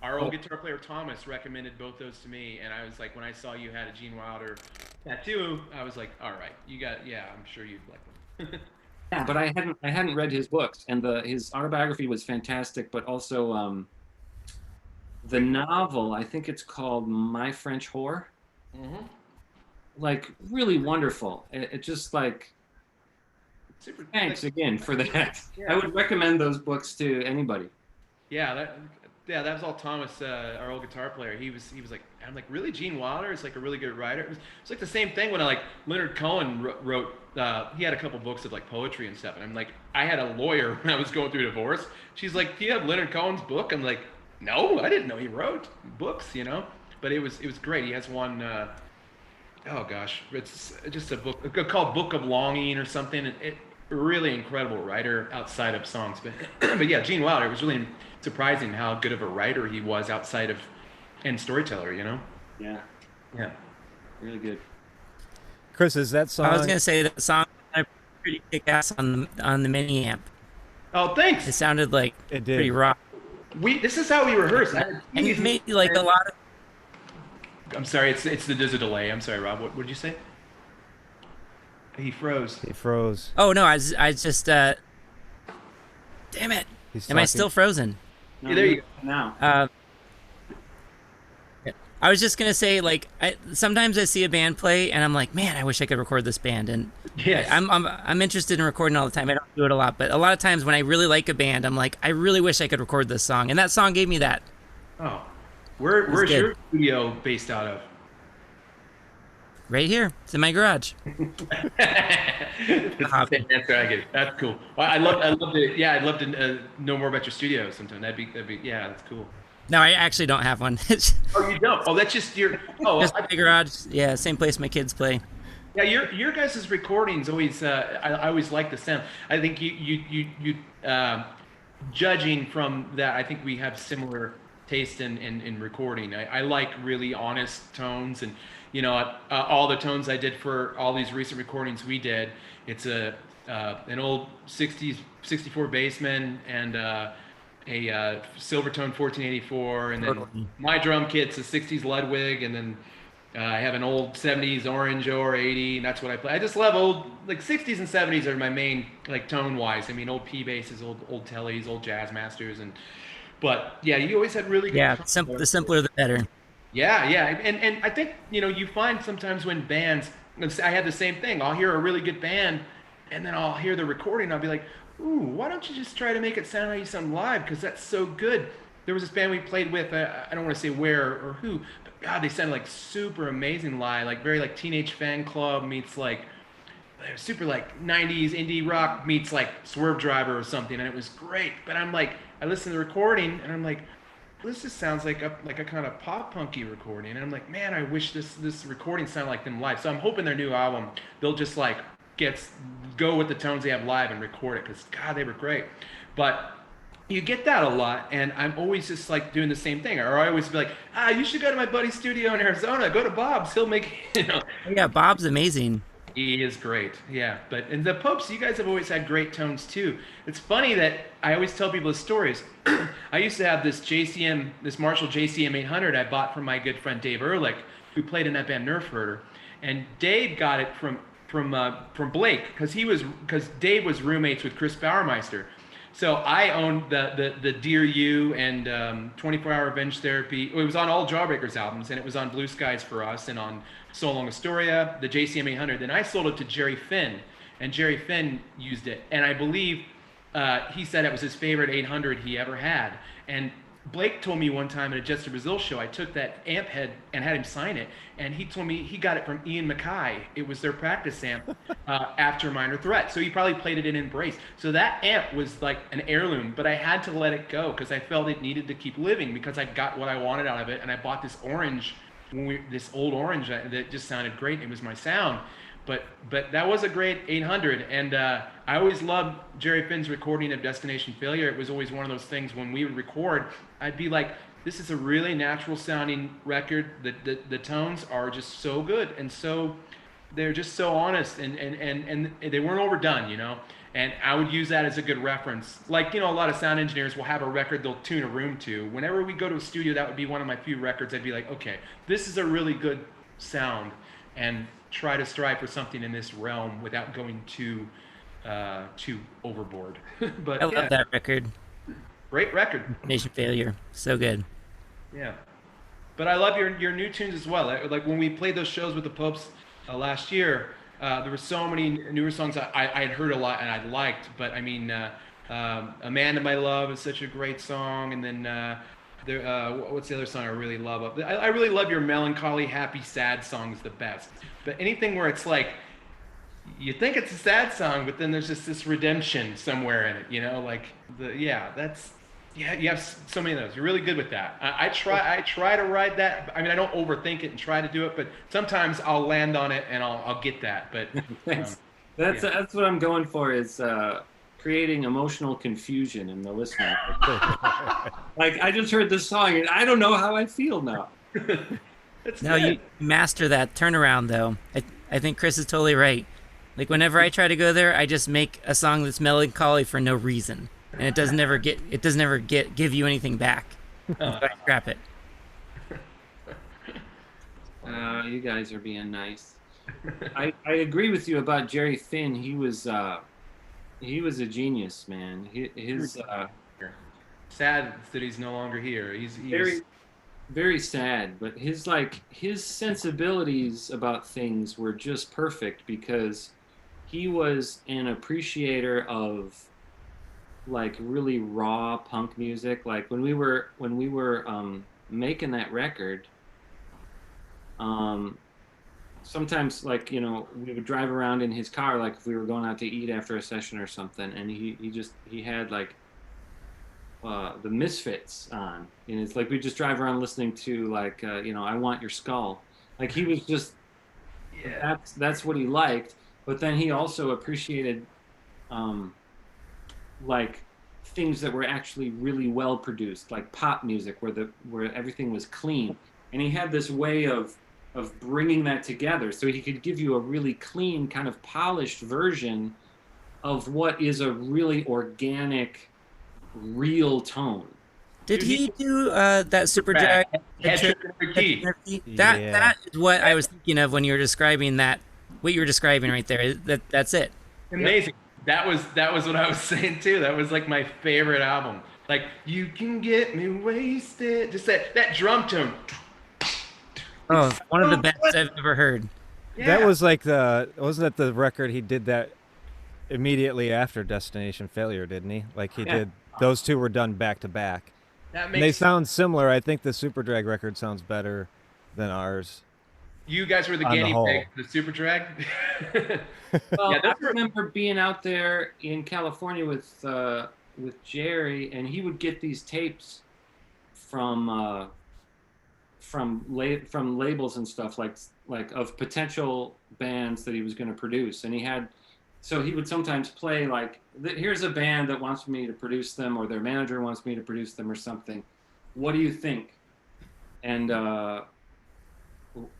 Our old guitar player Thomas recommended both those to me, and I was like, when I saw you had a Gene Wilder tattoo, I was like, all right, you got, yeah, I'm sure you'd like them. Yeah, but I hadn't read his books, and his autobiography was fantastic, but also the novel, I think it's called My French Whore. Mm-hmm. Like really wonderful. It just like super. Thanks again for that. Yeah. I would recommend those books to anybody. Yeah, that was all Thomas, our old guitar player. He was like, I'm like, really, Gene Wilder is like a really good writer. It's like the same thing when Leonard Cohen wrote. He had a couple books of like poetry and stuff, and I'm like, I had a lawyer when I was going through a divorce. She's like, do you have Leonard Cohen's book? I'm like, no, I didn't know he wrote books, you know. But it was great. He has one. Oh gosh, it's just a book called Book of Longing or something. It really incredible writer outside of songs, but yeah, Gene Wilder. It was really surprising how good of a writer he was outside of and storyteller, you know. Yeah, really good. Kris, is that song? I was gonna say that song pretty kick ass on the mini amp. Oh, thanks. It sounded like it did. Pretty rock. This is how we rehearse. And you made like a lot of. I'm sorry, there's a delay. I'm sorry, Rob. What did you say? He froze. He froze. Oh no, I just damn it. Am I still frozen? No, yeah, there you go. Now. I was just gonna say, like, sometimes I see a band play and I'm like, man, I wish I could record this band. And yes. I'm interested in recording all the time. I don't do it a lot, but a lot of times when I really like a band, I'm like, I really wish I could record this song. And that song gave me that. Oh, where's your studio based out of? Right here. It's in my garage. That's That's cool. I'd love to know more about your studio sometime. That'd be yeah, that's cool. No, I actually don't have one. Oh, you don't? Oh, that's just your. Oh, just my garage. Yeah, same place my kids play. Yeah, your guys' recordings always. I always like the sound. I think you judging from that, I think we have similar taste in recording. I like really honest tones, and you know, all the tones I did for all these recent recordings we did. It's an old '60s '64 Bassman and a Silvertone 1484, and then my drum kit's a '60s Ludwig, and then I have an old '70s Orange or 80, and that's what I play. I just love old, like '60s and '70s are my main, like tone wise. I mean, old P basses, old Tellys, old Jazz Masters, but yeah, you always had really good. Yeah, the simpler the better. Yeah, and I think you find sometimes when bands, I had the same thing. I'll hear a really good band, and then I'll hear the recording. And I'll be like, ooh, why don't you just try to make it sound how you sound live? Because that's so good. There was this band we played with. I don't want to say where or who, but God, they sounded like super amazing live, like very like Teenage Fan Club meets like was super like 90s indie rock meets like Swerve Driver or something, and it was great. But I'm like, I listened to the recording, and I'm like, this just sounds like a kind of pop punky recording. And I'm like, man, I wish this recording sounded like them live. So I'm hoping their new album, they'll just like go with the tones they have live and record it, because God, they were great. But you get that a lot, and I'm always just like doing the same thing. Or I always be like, you should go to my buddy's studio in Arizona. Go to Bob's. He'll make, Yeah, Bob's amazing. He is great, yeah. But and the Popes, you guys have always had great tones too. It's funny that I always tell people the stories. I used to have this Marshall JCM 800 I bought from my good friend Dave Ehrlich, who played in that band Nerf Herder, and Dave got it from Blake, because Dave was roommates with Chris Bauermeister. So I owned the Dear You and 24 Hour Revenge Therapy. It was on all Jawbreakers albums, and it was on Blue Skies for Us and on So Long Astoria, the JCM 800. Then I sold it to Jerry Finn, and Jerry Finn used it. And I believe he said it was his favorite 800 he ever had. And Blake told me one time at a Jester Brazil show, I took that amp head and had him sign it, and he told me he got it from Ian Mackay. It was their practice amp after Minor Threat. So he probably played it in Embrace. So that amp was like an heirloom, but I had to let it go because I felt it needed to keep living, because I got what I wanted out of it, and I bought this orange, this old orange that just sounded great. It was my sound. But that was a great 800, and I always loved Jerry Finn's recording of Destination Failure. It was always one of those things when we would record, I'd be like, this is a really natural sounding record. The tones are just so good, and so they're just so honest, and they weren't overdone, And I would use that as a good reference. Like, a lot of sound engineers will have a record they'll tune a room to. Whenever we go to a studio, that would be one of my few records. I'd be like, okay, this is a really good sound, and try to strive for something in this realm without going too overboard. But I love that record. Great record. Nation Failure, so good. Yeah, but I love your new tunes as well. Like when we played those shows with the Popes last year, there were so many newer songs I had heard a lot and I liked. But I mean, "Amanda My Love" is such a great song, and then. What's the other song I really love? I really love your melancholy, happy, sad songs the best. But anything where it's like, you think it's a sad song, but then there's just this redemption somewhere in it, you have so many of those. You're really good with that. I try to ride that. I mean, I don't overthink it and try to do it, but sometimes I'll land on it and I'll get that. But that's what I'm going for, is creating emotional confusion in the listener. Like, I just heard this song and I don't know how I feel now. No, you master that turnaround, though. I think Kris is totally right. Like, whenever I try to go there, I just make a song that's melancholy for no reason, and it doesn't ever give you anything back. So I scrap it. You guys are being nice. I agree with you about Jerry Finn. He was a genius, man. His sad that he's no longer here. He's very, very sad. But his sensibilities about things were just perfect, because he was an appreciator of like really raw punk music. Like when we were making that record, sometimes, like, we would drive around in his car, like if we were going out to eat after a session or something, and he had like the Misfits on, and it's like we just drive around listening to like I Want Your Skull. Like, he was just, that's what he liked. But then he also appreciated like things that were actually really well produced, like pop music, where everything was clean, and he had this way of bringing that together, so he could give you a really clean, kind of polished version of what is a really organic, real tone. Did he do that Super Drag? That is what I was thinking of when you were describing that. What you were describing right there. That's it. Amazing. That was what I was saying too. That was like my favorite album. Like, you can get me wasted. Just that drum tone. Oh, one of the best I've ever heard. Yeah. That was like wasn't that the record he did that immediately after Destination Failure, didn't he? Like, he did, those two were done back to back. And they sound similar. I think the Super Drag record sounds better than ours. You guys were the On the guinea whole. pig, the super drag. Well, Yeah, I remember being out there in California with Jerry, and he would get these tapes from from labels and stuff like of potential bands that he was going to produce, and he would sometimes play like, here's a band that wants me to produce them, or their manager wants me to produce them or something. What do you think? And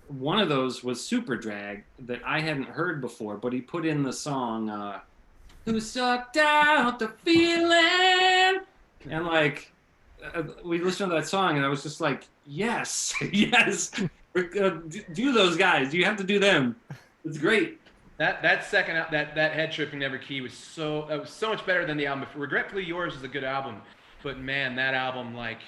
one of those was Super Drag that I hadn't heard before, but he put in the song "Who Sucked Out the Feeling," and like we listened to that song, and I was just like, yes, yes, do those guys. You have to do them. It's great. That second that Head Tripping Never Key was so much better than the album. Regretfully Yours is a good album, but man, that album, like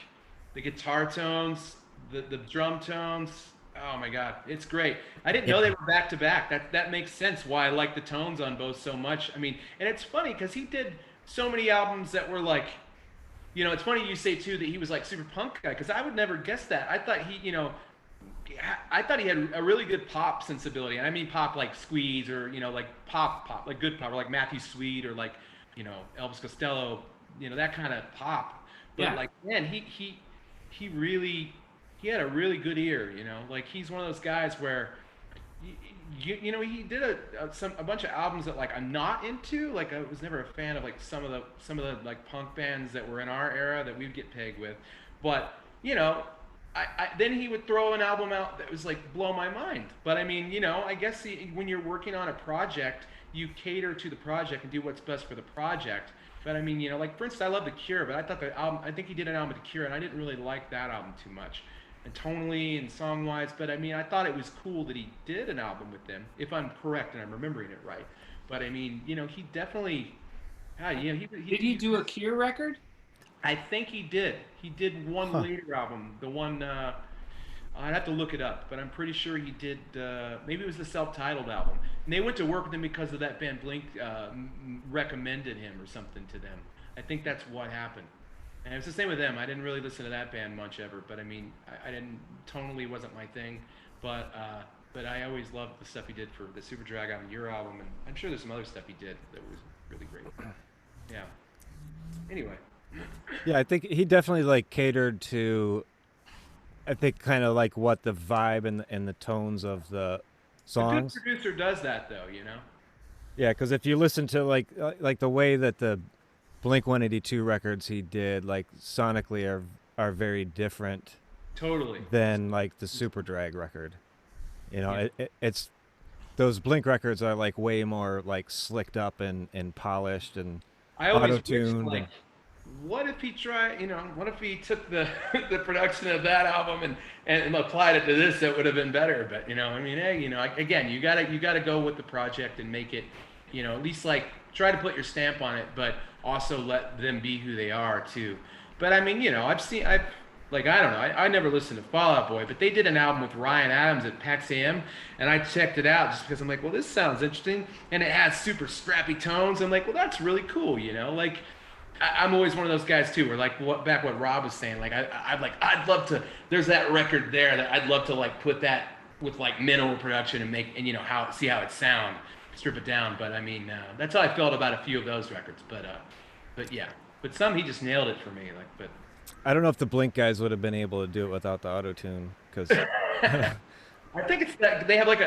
the guitar tones, the drum tones. Oh my God, it's great. I didn't know they were back to back. That makes sense why I like the tones on both so much. I mean, and it's funny because he did so many albums that were like, it's funny you say too that he was like super punk guy, because I would never guess that. I thought I thought he had a really good pop sensibility, and I mean pop like Squeeze, or like pop like good pop, or like Matthew Sweet, or like Elvis Costello, that kind of pop. But like, man, he had a really good ear, like he's one of those guys where he did a bunch of albums that like I'm not into. Like I was never a fan of like some of the like punk bands that were in our era that we'd get pegged with, but then he would throw an album out that was like blow my mind. But I mean, I guess when you're working on a project, you cater to the project and do what's best for the project. But I mean, like for instance, I love The Cure, but I think he did an album with The Cure, and I didn't really like that album too much, and tonally and song-wise. But I mean, I thought it was cool that he did an album with them, if I'm correct and I'm remembering it right. But I mean, he definitely, Did he do a Cure record? I think he did. He did one later album. The one I'd have to look it up, but I'm pretty sure he did. Maybe it was the self-titled album. And they went to work with him because of that band. Blink recommended him or something to them. I think that's what happened. And it was the same with them. I didn't really listen to that band much ever, but I mean, I didn't, tonally wasn't my thing. But I always loved the stuff he did for the Super Drag album, your album, and I'm sure there's some other stuff he did that was really great. Yeah. Anyway. Yeah, I think he definitely like catered to, I think, kind of like what the vibe and the tones of the songs. A good producer does that, though, Yeah, because if you listen to like the way that the Blink-182 records he did, like sonically are very different. Totally. Than like the Super Drag record. It's those Blink records are like way more like slicked up and polished and auto-tuned. Like, what if he what if he took the the production of that album and applied it to this? That would have been better. But I mean, hey, again, you gotta go with the project and make it, at least like try to put your stamp on it, but also let them be who they are too. But I mean, I don't know. I never listened to Fall Out Boy, but they did an album with Ryan Adams at PAX AM, and I checked it out just because I'm like, well, this sounds interesting, and it has super scrappy tones. I'm like, well, that's really cool, Like, I'm always one of those guys too, where like what Rob was saying, like I'd love to. There's that record there that I'd love to like put that with like minimal production and see how it sound, strip it down. But I mean, that's how I felt about a few of those records. But yeah, but some he just nailed it for me. Like, but. I don't know if the Blink guys would have been able to do it without the auto-tune, because I think it's that they have like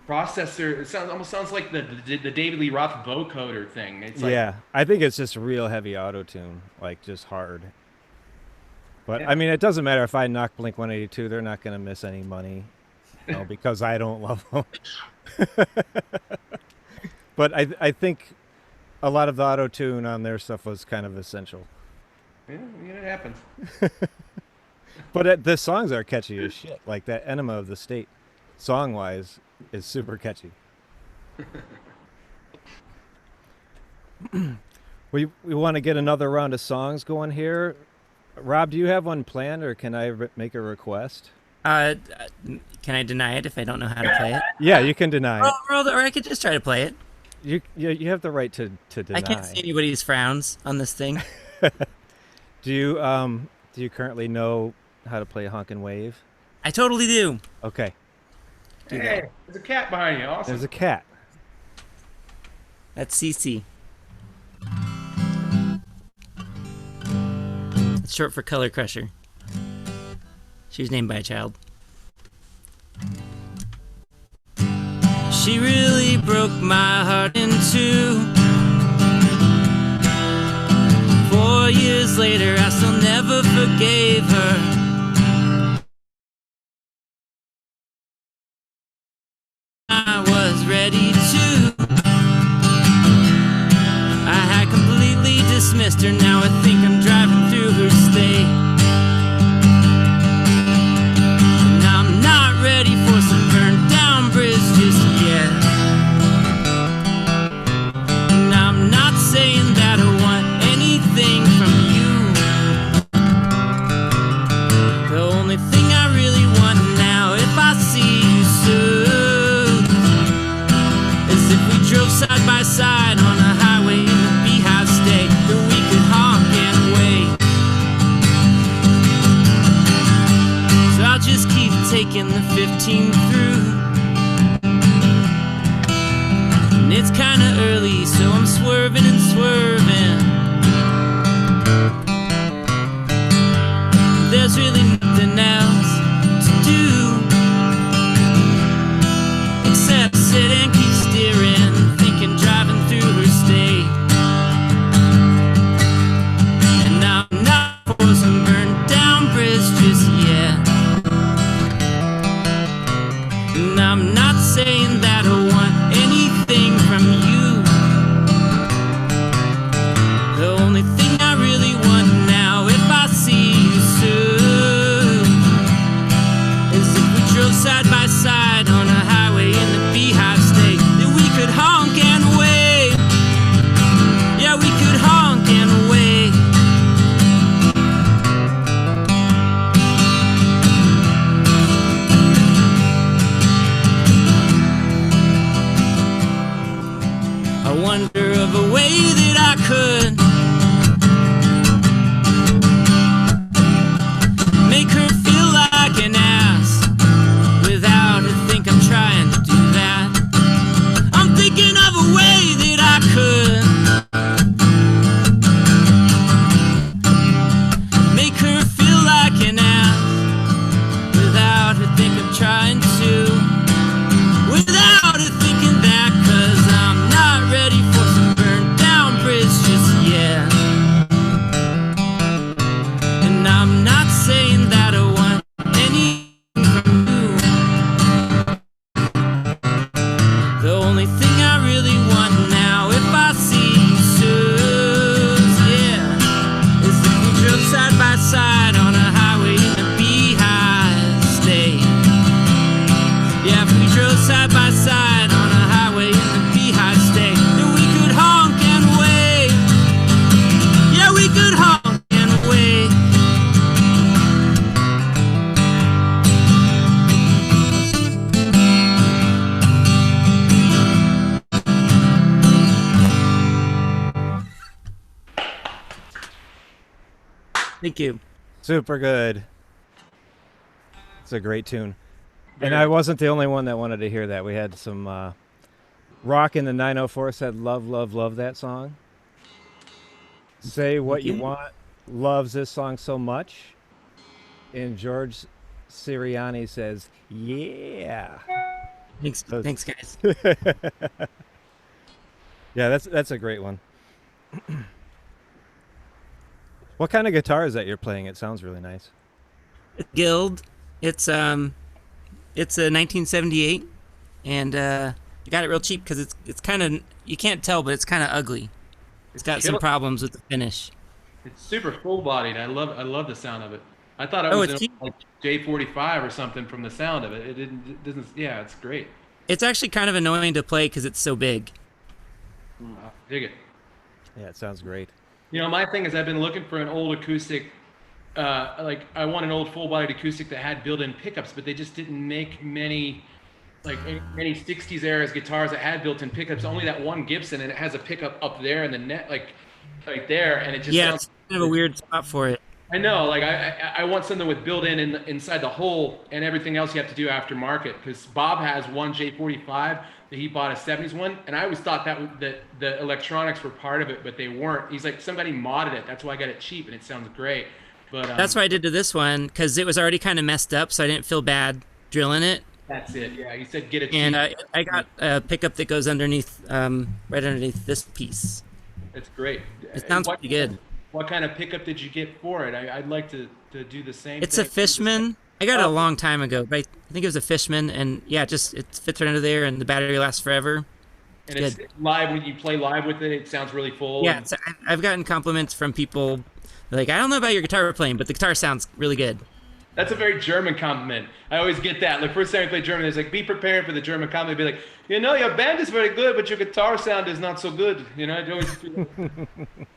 processor. It almost sounds like the David Lee Roth vocoder thing. It's like, yeah, I think it's just real heavy auto-tune, like just hard. But I mean, it doesn't matter if I knock Blink-182; they're not going to miss any money, because I don't love them. But I think a lot of the auto-tune on their stuff was kind of essential. Yeah, it happens. But the songs are catchy as shit. Like that Enema of the State, song-wise, is super catchy. We want to get another round of songs going here. Rob, do you have one planned, or can I make a request? Can I deny it if I don't know how to play it? Yeah, you can deny it. Or I could just try to play it. You have the right to deny. I can't see anybody's frowns on this thing. Do you currently know how to play Honkin' Wave? I totally do. Okay. Hey, there's a cat behind you. Awesome. There's a cat. That's Cece. It's short for Color Crusher. She was named by a child. She really broke my heart in two. 4 years later, I still never forgave her. I was ready to. I had completely dismissed her. Now I think I'm driving through her state. And I'm not ready for some burned down bridge just yet. And I'm not saying that I want anything from you. The only thing I really want now, if I see you soon, is if we drove side by side on a highway in the Beehive State, that we could honk and wait. So I'll just keep taking the 15 through. And it's kinda early, so I'm swerving and swerving. There's really nothing else to do except sit and keep steering, thinking, driving through her state. And I'm not for some burned down bridge just yet. And I'm not saying that I want anything from you. The only thing I really want now, if I see you soon, is if we drove side by side on a highway in the Beehive State, that we could honk and wave. Yeah, we could honk and wave. I wonder of a way that I could make her feel like an ass without her think I'm trying to do that. I'm thinking of a way that I could make her feel like an ass without her think I'm trying to. Without her thinking that, 'cause I'm not ready for some burned down bridge just yet. And I'm not saying that I want anything from you. The only thing I really want now, if I see you soon, yeah, is if we drove side by side on a highway in the Beehive State. Yeah, if we drove side by side on a highway in the Beehive State, then we could honk and wave. Yeah, we could honk and wave. Thank you. Super good. It's a great tune. And I wasn't the only one that wanted to hear that. We had some Rock in the 904 said, love, love, love that song. Say What You Want loves this song so much. And George Sirianni says, yeah. Thanks, thanks guys. Yeah, that's a great one. What kind of guitar is that you're playing? It sounds really nice. Guild. It's a 1978, and I got it real cheap because it's kind of, you can't tell, but it's kind of ugly. It's got some problems with the finish. It's super full-bodied. I love the sound of it. I thought it was like J45 or something from the sound of it. It doesn't. Yeah, it's great. It's actually kind of annoying to play because it's so big. I dig it. Yeah, it sounds great. You know, my thing is I've been looking for an old acoustic. Like I want an old full-bodied acoustic that had built-in pickups, but they just didn't make many, like any 60s eras guitars that had built-in pickups. Only that one Gibson, and it has a pickup up there in the net, like right there, and it just sounds, it's kind of a weird spot for it. I know, like I want something with built-in inside the hole and everything else you have to do aftermarket. Because Bob has one J45 that he bought a '70s one, and I always thought that the electronics were part of it, but they weren't. He's like, somebody modded it. That's why I got it cheap, and it sounds great. But that's what I did to this one because it was already kind of messed up, so I didn't feel bad drilling it. That's it. Yeah, he said get it cheap. And I got a pickup that goes underneath, right underneath this piece. That's great. It sounds pretty good. What kind of pickup did you get for it? I'd like to do the same. It's a Fishman. I got it a long time ago, but I think it was a Fishman, and yeah, it fits right under there, and the battery lasts forever. And it's live when you play live with it. It sounds really full. Yeah, I've gotten compliments from people like, I don't know about your guitar playing, but the guitar sounds really good. That's a very German compliment. I always get that. Like, first time I play German, it's like, be prepared for the German compliment. Be like, your band is very good, but your guitar sound is not so good. I'd always feel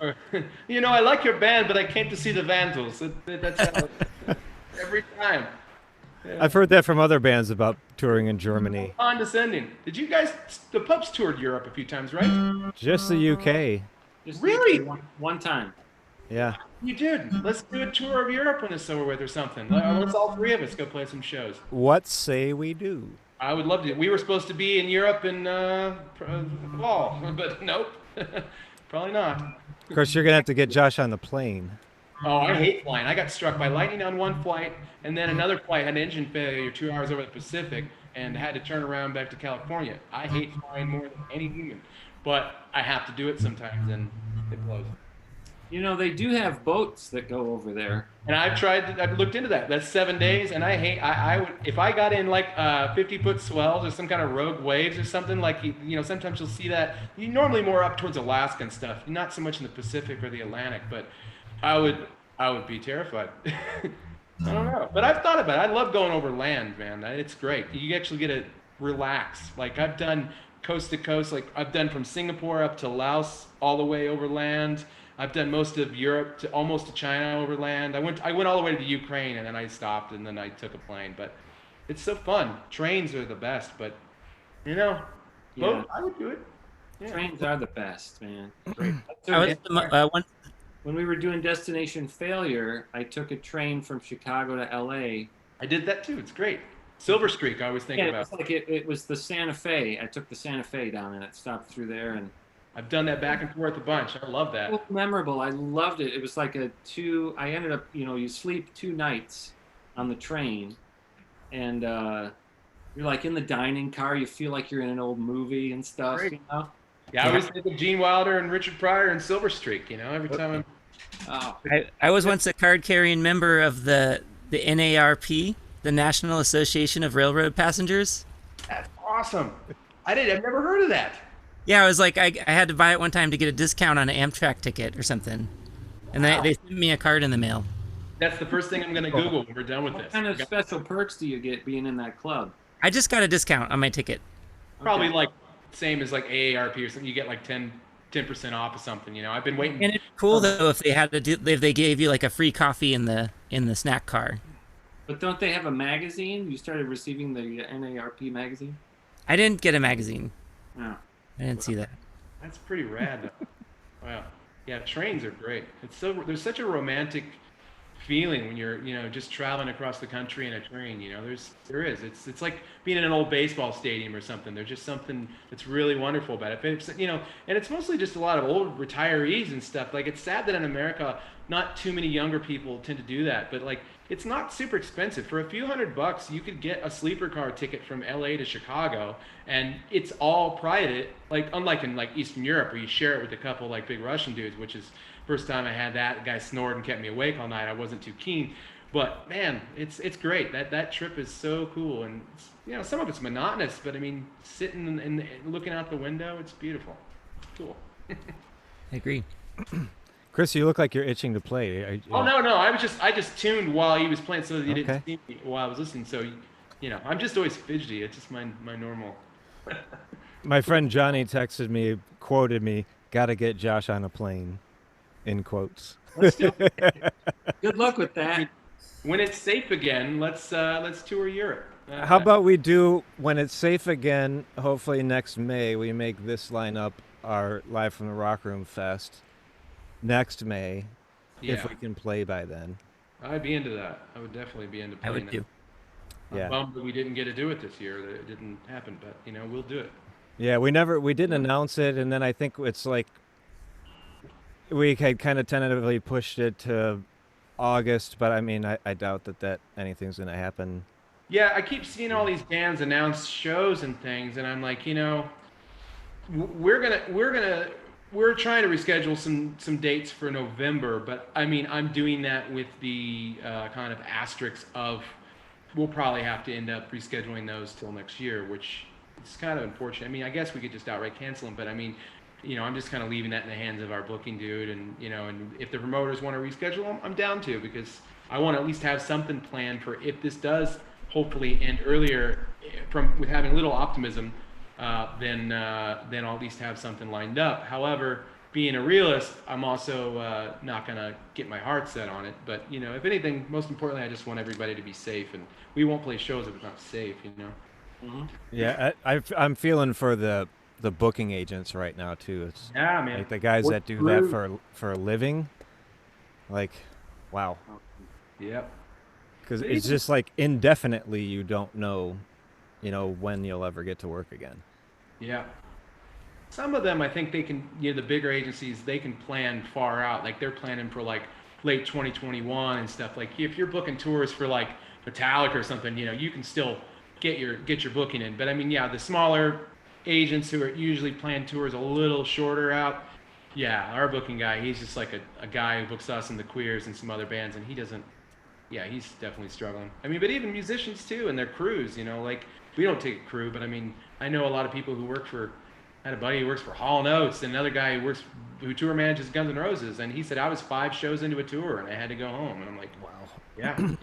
or, I like your band, but I came to see the Vandals. That's how, every time. Yeah. I've heard that from other bands about touring in Germany. Condescending. Did you guys, the Pups toured Europe a few times, right? Just the UK. Just really? One time. Yeah. You did. Let's do a tour of Europe when it's over with or something. Let's all three of us go play some shows. What say we do? I would love to. We were supposed to be in Europe in fall, but nope. Probably not. Of course, you're going to have to get Josh on the plane. Oh, I hate flying. I got struck by lightning on one flight, and then another flight had an engine failure 2 hours over the Pacific and had to turn around back to California. I hate flying more than any human, but I have to do it sometimes, and it blows. They do have boats that go over there. And I've looked into that. That's 7 days, and I would, if I got in like 50-foot swells or some kind of rogue waves or something, like, sometimes you'll see that. You normally more up towards Alaska and stuff, not so much in the Pacific or the Atlantic, but I would be terrified. I don't know, but I've thought about it. I love going over land, man. It's great. You actually get to relax. Like, I've done coast to coast. Like, I've done from Singapore up to Laos all the way over land. I've done most of Europe to almost to China over land. I went all the way to the Ukraine, and then I stopped, and then I took a plane. But it's so fun. Trains are the best, but boat, I would do it. Yeah. Trains are the best, man. Great. When we were doing Destination Failure, I took a train from Chicago to LA. I did that too. It's great. Silver Streak, I was thinking about. It was the Santa Fe. I took the Santa Fe down, and it stopped through there, and I've done that back and forth a bunch. I love that. So memorable. I loved it. It was like I ended up, you sleep 2 nights on the train, and you're like in the dining car. You feel like you're in an old movie and stuff. Great. Yeah, I always think of Gene Wilder and Richard Pryor and Silver Streak. Every time I was once a card-carrying member of the NARP, the National Association of Railroad Passengers. That's awesome. I've never heard of that. Yeah, I was like, I had to buy it one time to get a discount on an Amtrak ticket or something. And they sent me a card in the mail. That's the first thing I'm going to Google when we're done with this. What kind of special perks do you get being in that club? I just got a discount on my ticket. Probably like same as like AARP or something. You get like 10% off or something. I've been waiting. And it's cool though if they gave you like a free coffee in the snack car. But don't they have a magazine? You started receiving the NARP magazine? I didn't get a magazine. Oh. I didn't see that. That's pretty rad, though. Wow. Yeah, trains are great. There's such a romantic feeling when you're, just traveling across the country in a train. There is. It's like being in an old baseball stadium or something. There's just something that's really wonderful about it. But it's, and it's mostly just a lot of old retirees and stuff. Like, it's sad that in America, not too many younger people tend to do that. But like, it's not super expensive. For a few $100, you could get a sleeper car ticket from LA to Chicago, and it's all private. Like, unlike in like Eastern Europe, where you share it with a couple like big Russian dudes, which is first time I had that. The guy snored and kept me awake all night. I wasn't too keen, but man, it's great. That trip is so cool, and some of it's monotonous, but I mean, sitting and looking out the window, it's beautiful. It's cool. I agree. Chris, you look like you're itching to play. Oh no! I just tuned while he was playing, so that you didn't see me while I was listening. So, I'm just always fidgety. It's just my normal. My friend Johnny texted me, quoted me, "Gotta get Josh on a plane," in quotes. Let's do it. Good luck with that. When it's safe again, let's tour Europe. How about we do, when it's safe again, hopefully next May, we make this lineup our Live from the Rock Room Fest. Next May, Yeah, if we can play by then. I'd be into that. I would definitely be into I playing would that. too. Yeah. I'm bummed that we didn't get to do it this year. That it didn't happen, but we'll do it. Yeah, we didn't announce it, and then I think it's like we had kind of tentatively pushed it to August, but I mean, I doubt that anything's gonna happen. Yeah, I keep seeing all these bands announce shows and things, and I'm like, we're trying to reschedule some dates for November, but I mean, I'm doing that with the kind of asterisk of we'll probably have to end up rescheduling those till next year, which is kind of unfortunate. I mean, I guess we could just outright cancel them, but I mean, I'm just kind of leaving that in the hands of our booking dude, and and if the promoters want to reschedule them, I'm down to, because I want to at least have something planned for if this does hopefully end earlier, with having a little optimism, then I'll at least have something lined up. However, being a realist, I'm also not gonna get my heart set on it. But if anything, most importantly, I just want everybody to be safe, and we won't play shows if it's not safe. Mm-hmm. Yeah, I'm feeling for the booking agents right now too. It's Yeah, man. like the guys that do that for a living. Like, wow. Yep. Because it's just like indefinitely you don't know, when you'll ever get to work again. Yeah. Some of them, I think they can, the bigger agencies, they can plan far out. Like they're planning for like late 2021 and stuff. Like if you're booking tours for like Metallica or something, you can still get your booking in. But I mean, yeah, the smaller agents who are usually plan tours a little shorter out. Yeah, our booking guy, he's just like a guy who books us and the Queers and some other bands, and he doesn't. Yeah, he's definitely struggling. I mean, but even musicians too, and their crews, like we don't take a crew, but I mean, I know a lot of people who work for. I had a buddy who works for Hall & Oates, and another guy who tour manages Guns N' Roses, and he said I was 5 shows into a tour and I had to go home, and I'm like, wow, yeah.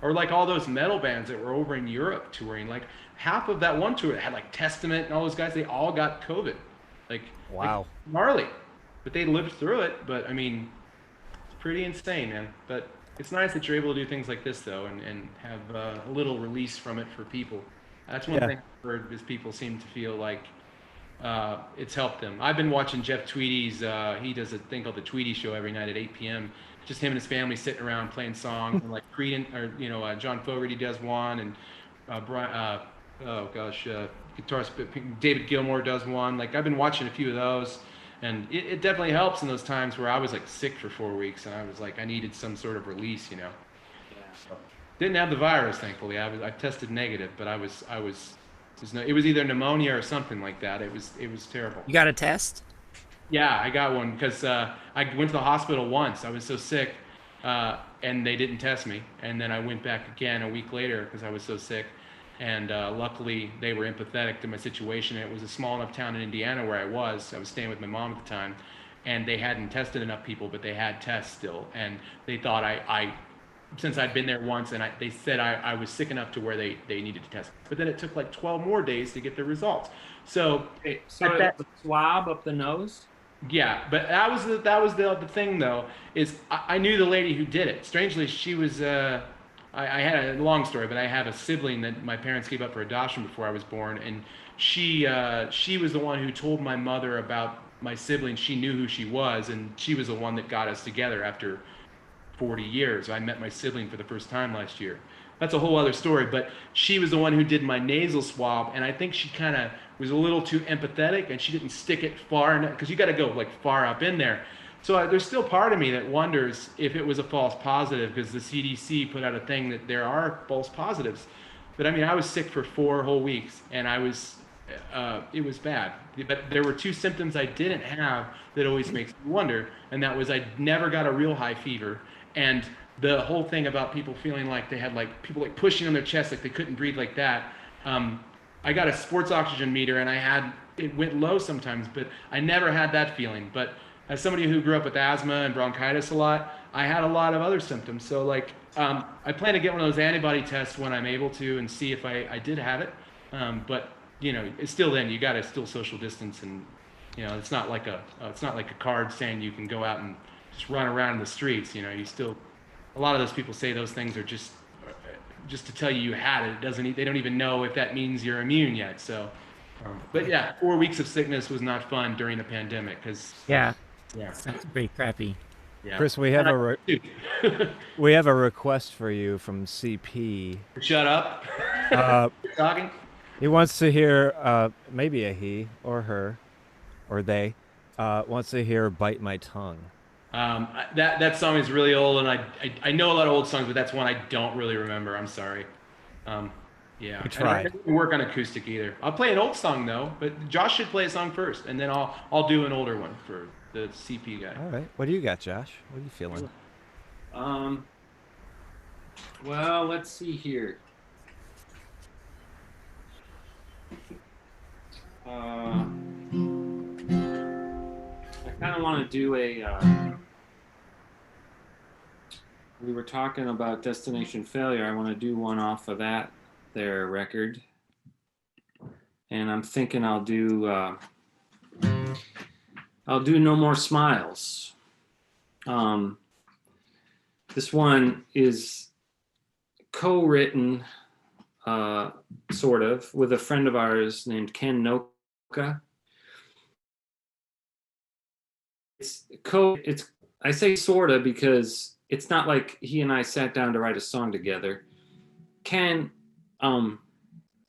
Or like all those metal bands that were over in Europe touring, like half of that one tour that had like Testament and all those guys, they all got COVID, like wow, like, gnarly, but they lived through it. But I mean, it's pretty insane, man. But it's nice that you're able to do things like this though, and have a little release from it for people. That's one thing I've heard, is people seem to feel like it's helped them. I've been watching Jeff Tweedy's, he does a thing called the Tweedy Show every night at 8 p.m. Just him and his family sitting around playing songs, and like Creedence, or John Fogerty does one, and guitarist David Gilmour does one. Like I've been watching a few of those, and it definitely helps in those times where I was like sick for 4 weeks, and I was like, I needed some sort of release, Yeah. So, didn't have the virus, thankfully. I tested negative, but it was either pneumonia or something like that. It was terrible. You got a test? Yeah, I got one because I went to the hospital once. I was so sick, and they didn't test me. And then I went back again a week later because I was so sick. And luckily, they were empathetic to my situation. It was a small enough town in Indiana where I was. I was staying with my mom at the time, and they hadn't tested enough people, but they had tests still. And they thought since I'd been there once, and they said I was sick enough to where they needed to test. But then it took like 12 more days to get the results. So the swab up the nose? Yeah, but that was the thing though, is I knew the lady who did it. Strangely, she was I had a long story, but I have a sibling that my parents gave up for adoption before I was born, and she was the one who told my mother about my sibling. She knew who she was, and she was the one that got us together after 40 years. I met my sibling for the first time last year. That's a whole other story, but she was the one who did my nasal swab, and I think she kind of was a little too empathetic, and she didn't stick it far enough, because you got to go like far up in there. So there's still part of me that wonders if it was a false positive, because the CDC put out a thing that there are false positives. But I mean, I was sick for 4 whole weeks, and it was bad. But there were 2 symptoms I didn't have that always makes me wonder, and that was I never got a real high fever, and the whole thing about people feeling like they had like people like pushing on their chest, like they couldn't breathe like that. I got a sports oxygen meter, and it went low sometimes, but I never had that feeling. But as somebody who grew up with asthma and bronchitis a lot, I had a lot of other symptoms. So like, I plan to get one of those antibody tests when I'm able to, and see if I did have it. But it's still then you got to still social distance, and it's not like a card saying you can go out and just run around in the streets. You still, a lot of those people say those things are just to tell you had it. They don't even know if that means you're immune yet. So, but yeah, 4 weeks of sickness was not fun during the pandemic, because yeah, sounds pretty crappy. Yeah. Chris, we have we have a request for you from CP. Shut up. You're talking. He wants to hear, maybe a he or her, or they, wants to hear "Bite My Tongue." That song is really old, and I know a lot of old songs, but that's one I don't really remember. I'm sorry. Yeah, We tried. I didn't work on acoustic either. I'll play an old song though, but Josh should play a song first, and then I'll do an older one for the CP guy. All right. What do you got, Josh? What are you feeling? Well, let's see here. I kind of want to do a. We were talking about Destination Failure. I want to do one off of that their record, and I'm thinking I'll do No More Smiles. This one is co-written, sort of, with a friend of ours named Ken Noka. I say sorta because it's not like he and I sat down to write a song together. Ken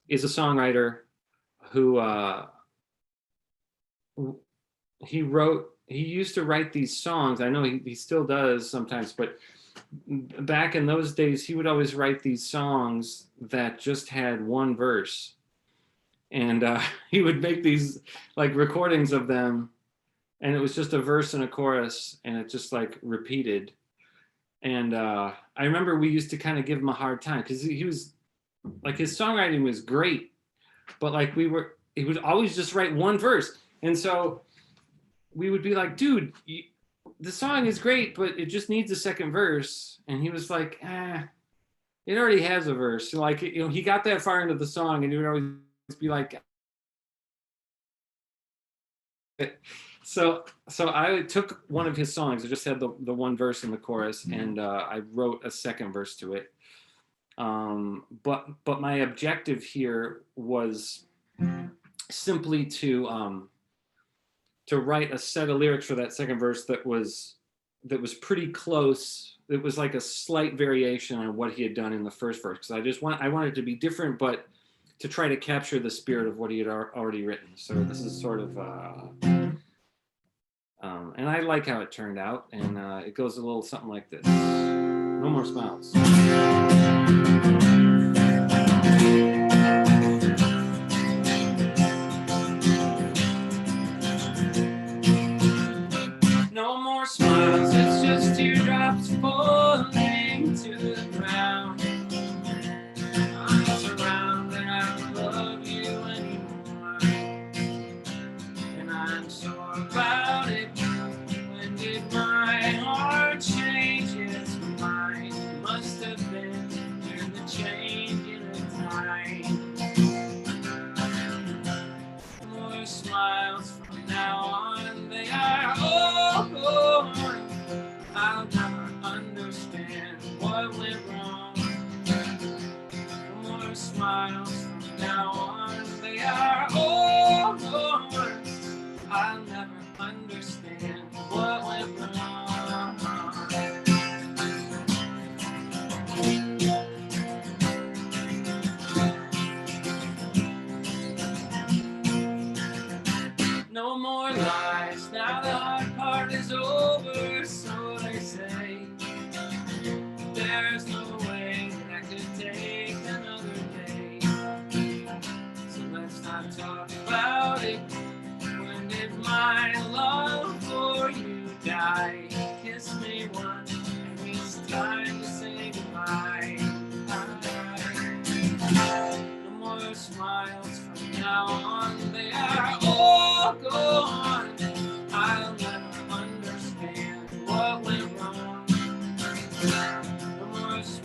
is a songwriter who he used to write these songs. I know he still does sometimes, but back in those days, he would always write these songs that just had one verse. And he would make these like recordings of them, and it was just a verse and a chorus, and it just like repeated. And I remember we used to kind of give him a hard time because he was like, his songwriting was great, but like he would always just write one verse. And so we would be like, dude, the song is great, but it just needs a second verse. And he was like, it already has a verse. So like, he got that far into the song, and he would always be like, so I took one of his songs. It just had the one verse in the chorus, and I wrote a second verse to it. But my objective here was simply to write a set of lyrics for that second verse that was pretty close. It was like a slight variation on what he had done in the first verse, because I wanted it to be different, but to try to capture the spirit of what he had already written. So this is sort of, and I like how it turned out, and it goes a little something like this. No More Smiles. No more smiles, it's just teardrops falling to the ground. I'm surrounded, I don't love you anymore, and I'm sore about it. When did my heart change its mind? It must have been during the change in the time. No more smiles from now on, they are all gone. I'll never understand what went wrong. No more smiles from now on, they are all gone. I'll never understand what went wrong. No more lies, now the hard part is over, so they say. There's no way that I could take another day. So let's not talk about it. When did my love for you die? Kiss me once, and it's time to say goodbye. No more smiles from now on, they are all gone. I'll never understand what went wrong. No more smiles.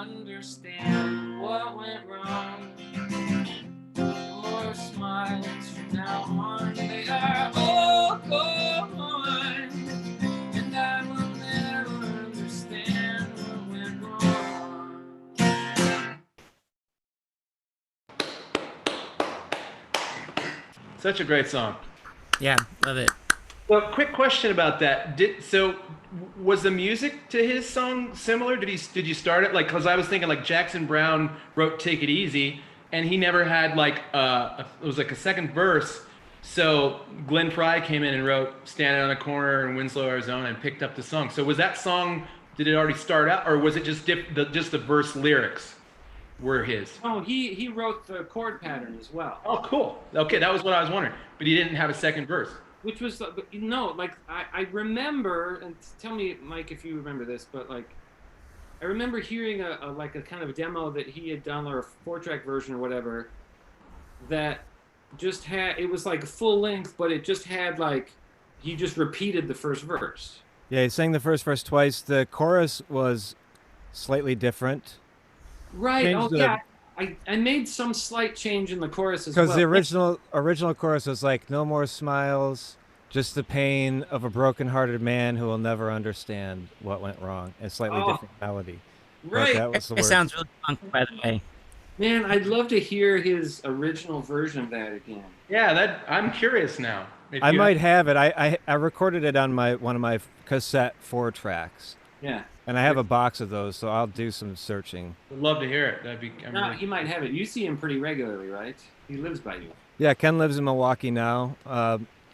understand what went wrong. No more smiles from now on. They are all gone. And I will never understand what went wrong. Such a great song. Yeah, love it. Well, quick question about that. Was the music to his song similar? Did you start it like? Because I was thinking like Jackson Browne wrote "Take It Easy," and he never had like it was like a second verse. So Glenn Frey came in and wrote "Standing on a Corner" in Winslow, Arizona, and picked up the song. So was that song? Did it already start out, or was it just the verse lyrics were his? Oh, he wrote the chord pattern as well. Oh, cool. Okay, that was what I was wondering. But he didn't have a second verse. Which was, like, I remember, and tell me, Mike, if you remember this, but, like, I remember hearing a kind of a demo that he had done, or a 4-track version or whatever, that just had, it was, like, full length, but it just had, like, he just repeated the first verse. Yeah, he sang the first verse twice. The chorus was slightly different. Right, yeah. I made some slight change in the chorus as well. Because the original chorus was like, no more smiles, just the pain of a broken-hearted man who will never understand what went wrong. A slightly different melody. Right. That was the It sounds really funky, by the way. Man, I'd love to hear his original version of that again. Yeah, I'm curious now. I might have it. I recorded it on one of my cassette 4-tracks. Yeah. And I have a box of those, so I'll do some searching. I'd love to hear it. He might have it. You see him pretty regularly, right? He lives by you. Yeah, Ken lives in Milwaukee now.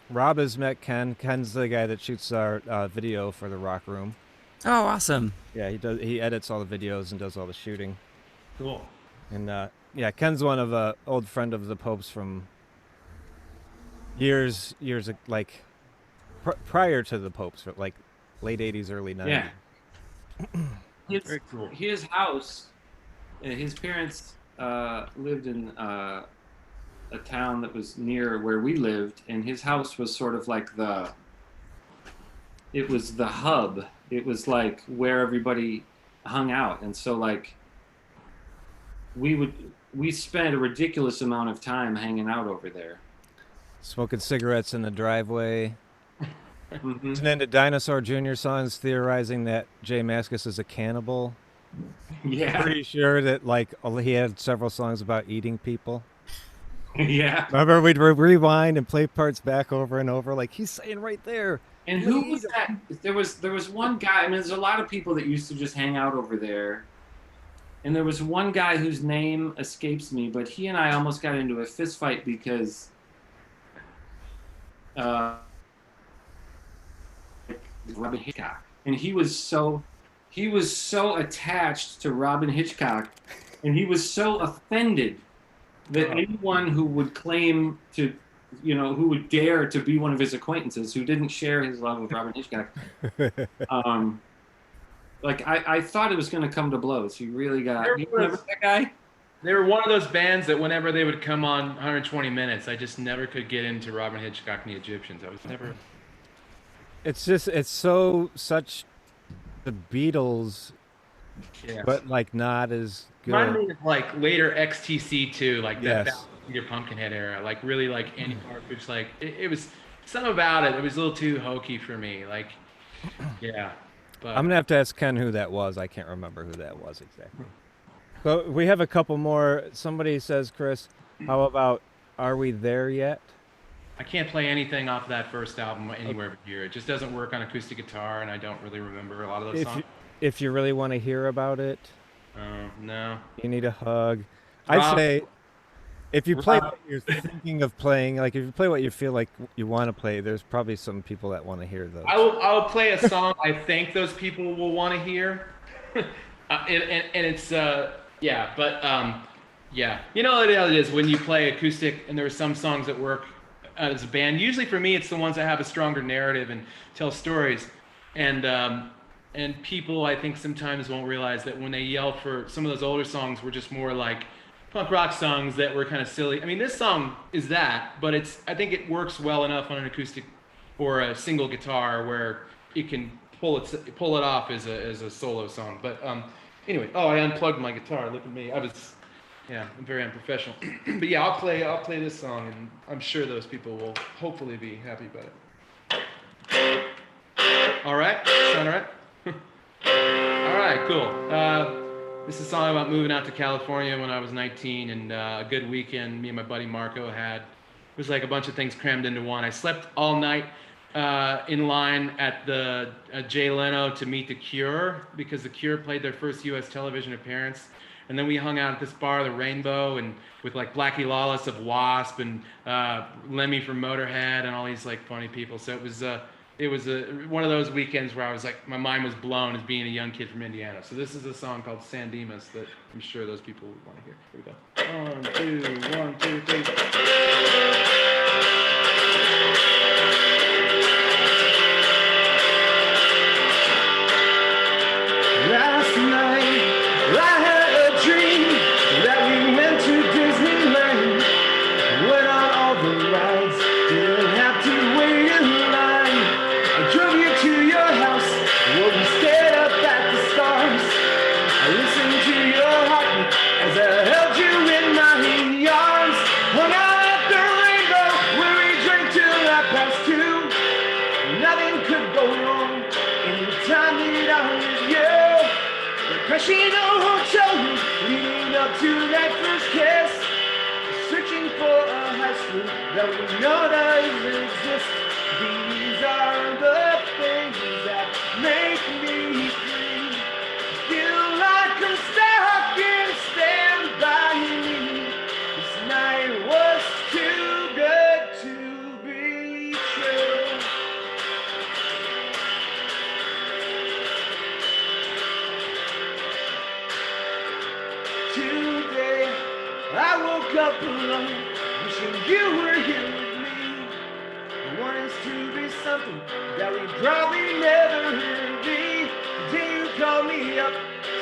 Rob has met Ken. Ken's the guy that shoots our video for the Rock Room. Oh, awesome. Yeah, he edits all the videos and does all the shooting. Cool. And yeah, Ken's one of a old friend of the Popes from years like prior to the Popes, like late 80s, early 90s. Yeah. Very cool. His house, his parents lived in a town that was near where we lived, and his house was sort of like it was the hub. It was like where everybody hung out. And so like we spent a ridiculous amount of time hanging out over there. Smoking cigarettes in the driveway. Mm-hmm. Listening to Dinosaur Jr. songs, theorizing that Jay Mascis is a cannibal. Yeah. Pretty sure that like he had several songs about eating people. Yeah. Remember, we'd rewind and play parts back over and over, like he's saying right there. And who was that? There was one guy. I mean, there's a lot of people that used to just hang out over there. And there was one guy whose name escapes me, but he and I almost got into a fist fight because Robin Hitchcock, and he was so attached to Robin Hitchcock, and he was so offended that anyone who would claim to, who would dare to be one of his acquaintances who didn't share his love of Robin Hitchcock, like I thought it was going to come to blows. He really got. You remember that guy? They were one of those bands that whenever they would come on 120 Minutes, I just never could get into Robin Hitchcock and the Egyptians. I was never. It's such the Beatles, yeah. But like not as good. Reminded me of like later XTC too, like that Yes. Peter Pumpkinhead era, like really like Andy Partridge. Like it was something about it. It was a little too hokey for me. Like, yeah. But I'm gonna have to ask Ken who that was. I can't remember who that was exactly. So we have a couple more. Somebody says, Chris, how about "Are We There Yet"? I can't play anything off that first album anywhere but here. It just doesn't work on acoustic guitar, and I don't really remember a lot of those songs. If you really want to hear about it, no. you need a hug. I'd say if you play what you're thinking of playing, like if you play what you feel like you want to play, there's probably some people that want to hear those. I will play a song I think those people will want to hear, and it's yeah, but yeah, you know what it is when you play acoustic, and there are some songs that work as a band. Usually for me, it's the ones that have a stronger narrative and tell stories, and people I think sometimes won't realize that when they yell for some of those older songs were just more like punk rock songs that were kind of silly. I mean, this song is that, but I think it works well enough on an acoustic or a single guitar where it can pull it off as a solo song. But Anyway, I unplugged my guitar. Look at me. I'm very unprofessional. But yeah, I'll play this song, and I'm sure those people will hopefully be happy about it. All right, sound all right? All right, cool. This is a song about moving out to California when I was 19, and a good weekend me and my buddy Marco had. It was like a bunch of things crammed into one. I slept all night in line at the Jay Leno to meet The Cure, because The Cure played their first U.S. television appearance. And then we hung out at this bar, The Rainbow, and with like Blackie Lawless of Wasp and Lemmy from Motorhead and all these like funny people. So it was one of those weekends where I was like, my mind was blown as being a young kid from Indiana. So this is a song called San Dimas that I'm sure those people would want to hear. Here we go. 1, 2, 1, 2, 3. Last night I had a dream that we went to Disneyland, went on all the rides, didn't have to wait in line. I drove you to your house, where we stared up at the stars. I listened to your heartbeat as I held you in my arms. Hung out at the Rainbow where we drank till 2:30. Nothing could go wrong in the time that I was with you. Crashing the hotel room, leading up to that first kiss. Searching for a high school that we know doesn't exist. These are the things that make me free. Feel like I'm stuck in stand by me. This night was too good to be true. Today, I woke up alone, wishing you were here with me. I want us to be something that we probably never be. Today you called me up,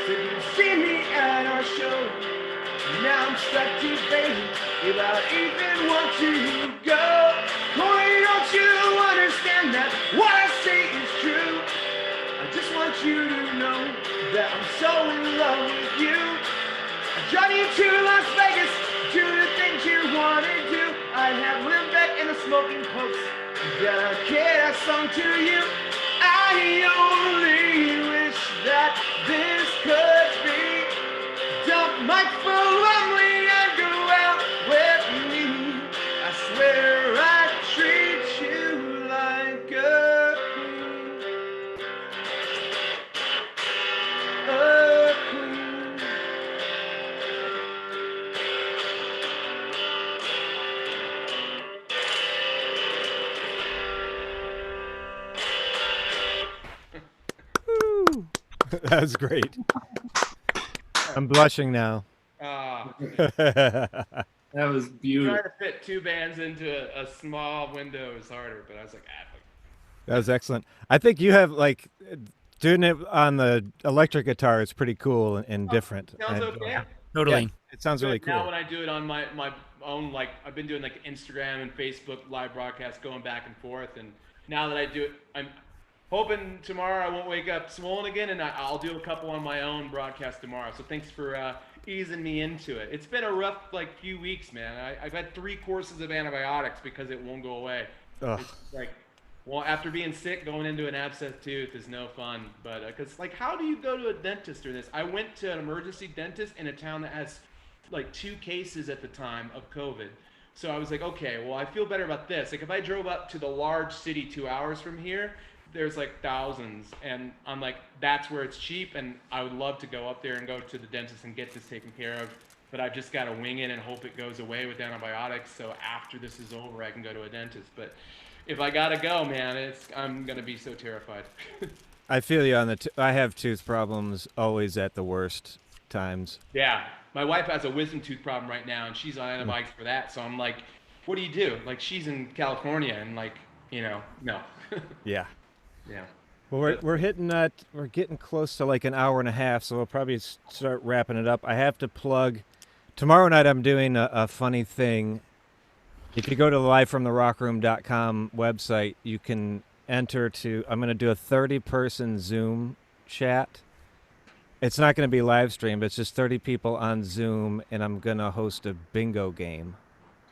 said you'd see me at our show. Now I'm stuck debating if I even want to go. Boy, don't you understand that what I say is true? I just want you to know that I'm so in love with you. Drive you to Las Vegas, do the things you want to do. I have Limbeck and the Smoking Popes, dedicate a song to you. I only wish that this could be. Dump Mike Felumlee and go out with me. I swear I'd treat you like a queen. A queen. That was great. I'm blushing now. That was beautiful. Trying to fit two bands into a small window is harder, but I was like, That was excellent. I think you have like doing it on the electric guitar is pretty cool and different. Sounds okay. Totally. Yeah, it sounds really cool. Now when I do it on my own, like I've been doing like Instagram and Facebook live broadcasts going back and forth, and now that I do it, I'm hoping tomorrow I won't wake up swollen again, and I'll do a couple on my own broadcast tomorrow. So thanks for easing me into it. It's been a rough like few weeks, man. I've had 3 courses of antibiotics because it won't go away. Ugh. It's like, well, after being sick, going into an abscessed tooth is no fun. But because like, how do you go to a dentist during this? I went to an emergency dentist in a town that has like 2 cases at the time of COVID. So I was like, okay, well, I feel better about this. Like if I drove up to the large city 2 hours from here, there's like thousands, and I'm like, that's where it's cheap, and I would love to go up there and go to the dentist and get this taken care of, but I've just got to wing it and hope it goes away with antibiotics, so after this is over, I can go to a dentist. But if I gotta go, man, I'm gonna be so terrified. I feel you on the. I have tooth problems always at the worst times. Yeah, my wife has a wisdom tooth problem right now, and she's on antibiotics for that, so I'm like, what do you do? Like, she's in California, and like, you know, no. Yeah. Yeah. Well, we're hitting that. We're getting close to like an hour and a half, so we'll probably start wrapping it up. I have to plug. Tomorrow night, I'm doing a funny thing. If you go to the livefromtherockroom.com website, you can enter to. I'm going to do a 30-person Zoom chat, It's not going to be live streamed. It's just 30 people on Zoom, and I'm going to host a bingo game.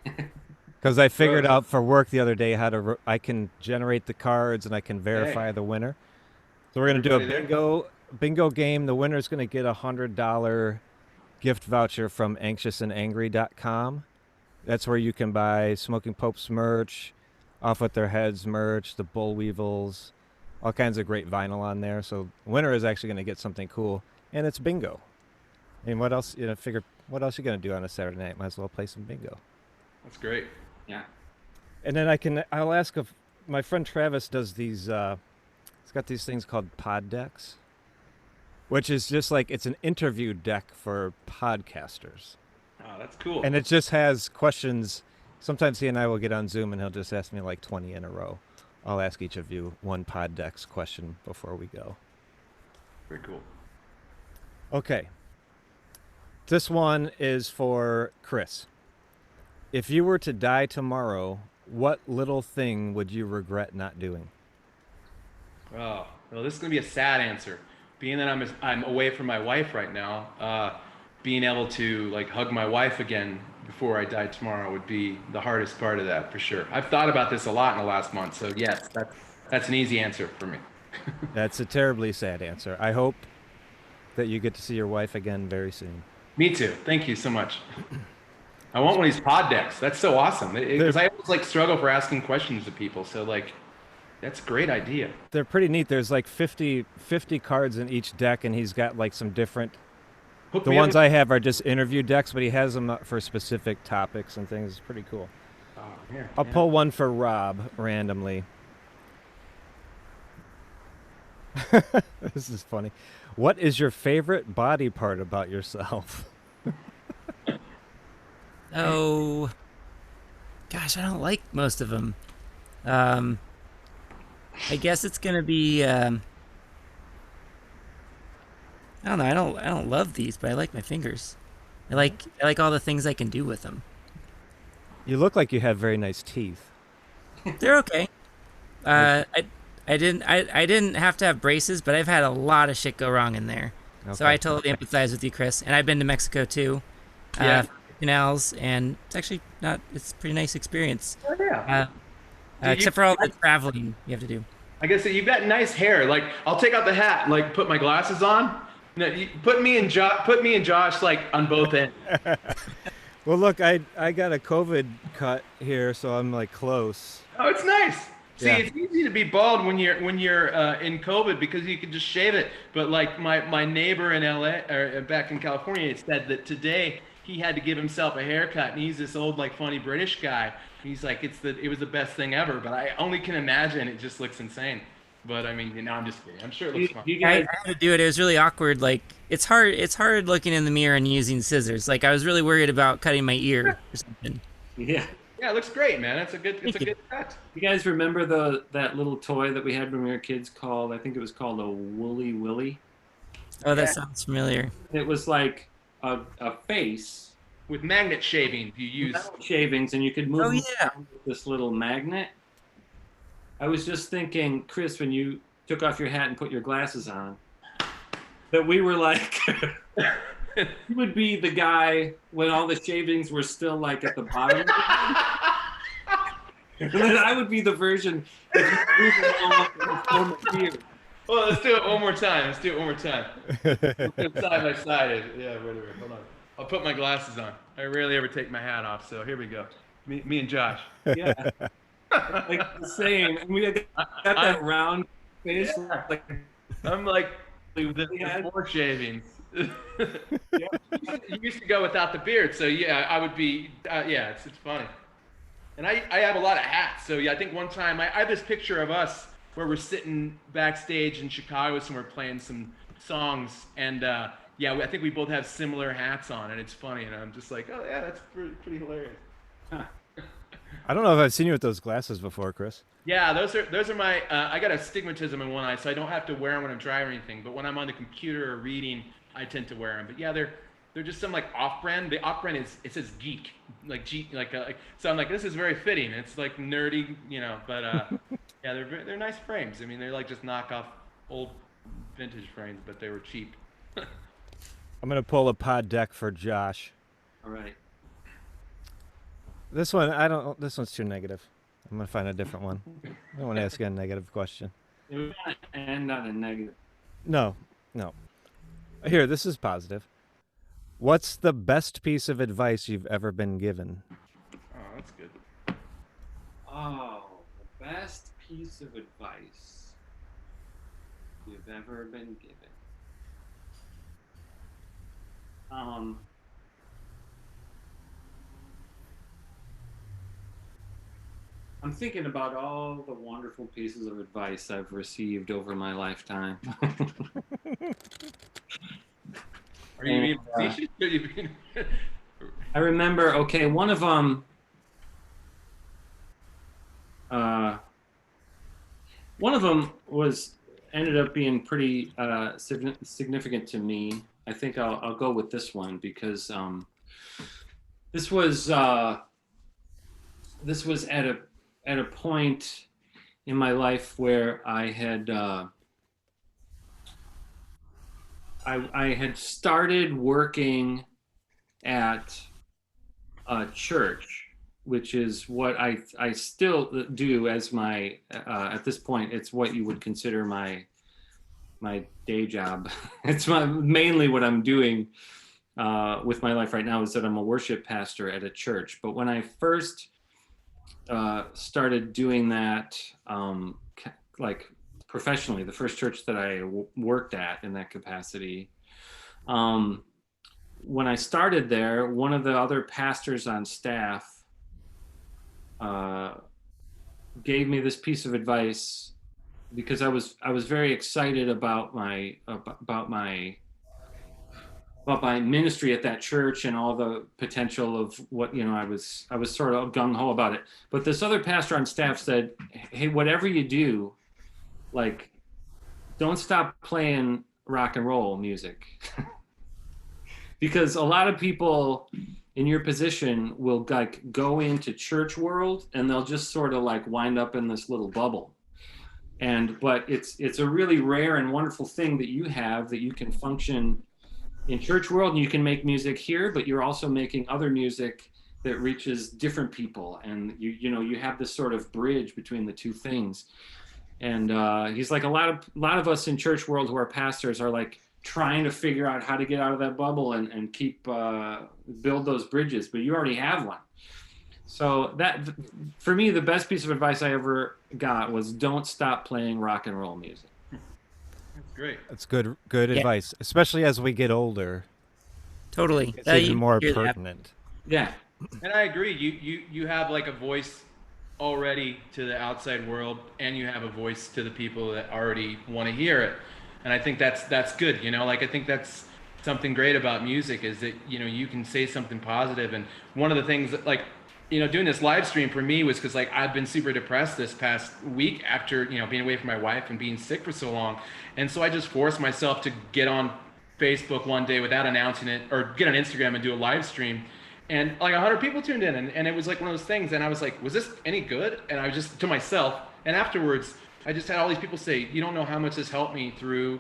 Because I figured out for work the other day how to I can generate the cards and I can verify the winner. So we're going to do a bingo game. The winner's going to get a $100 gift voucher from anxiousandangry.com. That's where you can buy Smoking Popes merch, Off With Their Heads merch, the Bull Weevils, all kinds of great vinyl on there. So the winner is actually going to get something cool, and it's bingo. And what else? Figure what else you going to do on a Saturday night? Might as well play some bingo. That's great. Yeah. And then I'll ask if my friend Travis does these. He's got these things called pod decks, which is just like it's an interview deck for podcasters. Oh, that's cool. And it just has questions. Sometimes he and I will get on Zoom and he'll just ask me like 20 in a row. I'll ask each of you one pod decks question before we go. Very cool. Okay. This one is for Kris. If you were to die tomorrow, what little thing would you regret not doing? Oh, well, this is going to be a sad answer. Being that I'm away from my wife right now, being able to like hug my wife again before I die tomorrow would be the hardest part of that for sure. I've thought about this a lot in the last month, so yes, that's an easy answer for me. That's a terribly sad answer. I hope that you get to see your wife again very soon. Me too. Thank you so much. I want one of these pod decks. That's so awesome. Because I always like struggle for asking questions to people. So like, that's a great idea. They're pretty neat. There's like 50 cards in each deck, and he's got like some different. The ones I have are just interview decks, but he has them up for specific topics and things. It's pretty cool. Oh, yeah, I'll pull one for Rob randomly. This is funny. What is your favorite body part about yourself? Oh, gosh, I don't like most of them. I guess it's gonna be. I don't know. I don't love these, but I like my fingers. I like all the things I can do with them. You look like you have very nice teeth. They're okay. I didn't have to have braces, but I've had a lot of shit go wrong in there. Okay. So I totally empathize with you, Kris. And I've been to Mexico too. Yeah. Canals, and it's a pretty nice experience. Oh, yeah. Except for all the traveling you have to do. I guess you've got nice hair. Like, I'll take out the hat and like put my glasses on. No, put me and Josh like on both ends. Well, look, I got a COVID cut here, so I'm like close. Oh, it's nice. See, yeah. It's easy to be bald when you're in COVID because you can just shave it. But like my neighbor in LA or back in California said that today he had to give himself a haircut, and he's this old like funny British guy. He's like, it was the best thing ever. But I only can imagine it just looks insane. But I mean, I'm just kidding. I'm sure it looks fun. I had to do it. It was really awkward. Like it's hard looking in the mirror and using scissors. Like I was really worried about cutting my ear or something. Yeah. Yeah, it looks great, man. It's a good cut. You guys remember that little toy that we had when we were kids called, I think it was called a Woolly Willy? Oh, that sounds familiar. It was like a face with magnet shavings. You use shavings, and you could move with this little magnet. I was just thinking, Kris, when you took off your hat and put your glasses on, that we were like, you would be the guy when all the shavings were still like at the bottom. And then I would be the version that Well, let's do it one more time. Side by side. Yeah, whatever. Hold on. I'll put my glasses on. I rarely ever take my hat off, so here we go. Me and Josh. Yeah. Like the same. And we got that round face. Yeah. Like, I'm like the four shavings. You used to go without the beard, so yeah, I would be. Yeah, it's funny. And I have a lot of hats, so yeah, I think one time I have this picture of us where we're sitting backstage in Chicago somewhere playing some songs, and yeah, I think we both have similar hats on, and it's funny, and I'm just like, oh yeah, that's pretty hilarious. Huh. I don't know if I've seen you with those glasses before, Kris. Yeah, those are my. I got astigmatism in one eye, so I don't have to wear them when I'm driving or anything. But when I'm on the computer or reading, I tend to wear them. But yeah, they're just some like off-brand. The off-brand it says geek, so I'm like, this is very fitting. It's like nerdy, you know. But yeah, they're nice frames. I mean, they're like just knockoff old vintage frames, but they were cheap. I'm gonna pull a pod deck for Josh. All right. This one, I don't. This one's too negative. I'm gonna find a different one. I don't want to ask you a negative question. And not a negative. No. Here, this is positive. What's the best piece of advice you've ever been given? Oh, that's good. Oh, the best piece of advice you've ever been given. I'm thinking about all the wonderful pieces of advice I've received over my lifetime. Are you being facetious? Are you being... I remember, okay, one of them, ended up being pretty significant to me. I think I'll go with this one because this was at a point in my life where I had I had started working at a church, which is what I still do as my at this point. It's what you would consider my day job. It's mainly what I'm doing with my life right now is that I'm a worship pastor at a church. But when I first started doing that like professionally, the first church that I worked at in that capacity, when I started there, one of the other pastors on staff gave me this piece of advice because I was very excited about my ministry at that church and all the potential of what, I was sort of gung-ho about it. But this other pastor on staff said, hey, whatever you do, like, don't stop playing rock and roll music. Because a lot of people in your position will like go into church world and they'll just sort of like wind up in this little bubble. But it's a really rare and wonderful thing that you have, that you can function in church world and you can make music here, but you're also making other music that reaches different people. And you have this sort of bridge between the two things. And he's like, a lot of us in church world who are pastors are like trying to figure out how to get out of that bubble and keep build those bridges, but you already have one. So that, for me, the best piece of advice I ever got was don't stop playing rock and roll music. That's great. That's good advice, especially as we get older. Totally. It's even more pertinent. Yeah. And I agree. You have like a voice already to the outside world, and you have a voice to the people that already want to hear it. And I think that's good. Like, I think that's something great about music is that, you can say something positive. And one of the things that, like, doing this live stream for me was because, like, I've been super depressed this past week after, being away from my wife and being sick for so long. And so I just forced myself to get on Facebook one day without announcing it, or get on Instagram and do a live stream. And like 100 people tuned in, and it was like one of those things. And I was like, was this any good? And I was just to myself. And afterwards, I just had all these people say, you don't know how much this helped me through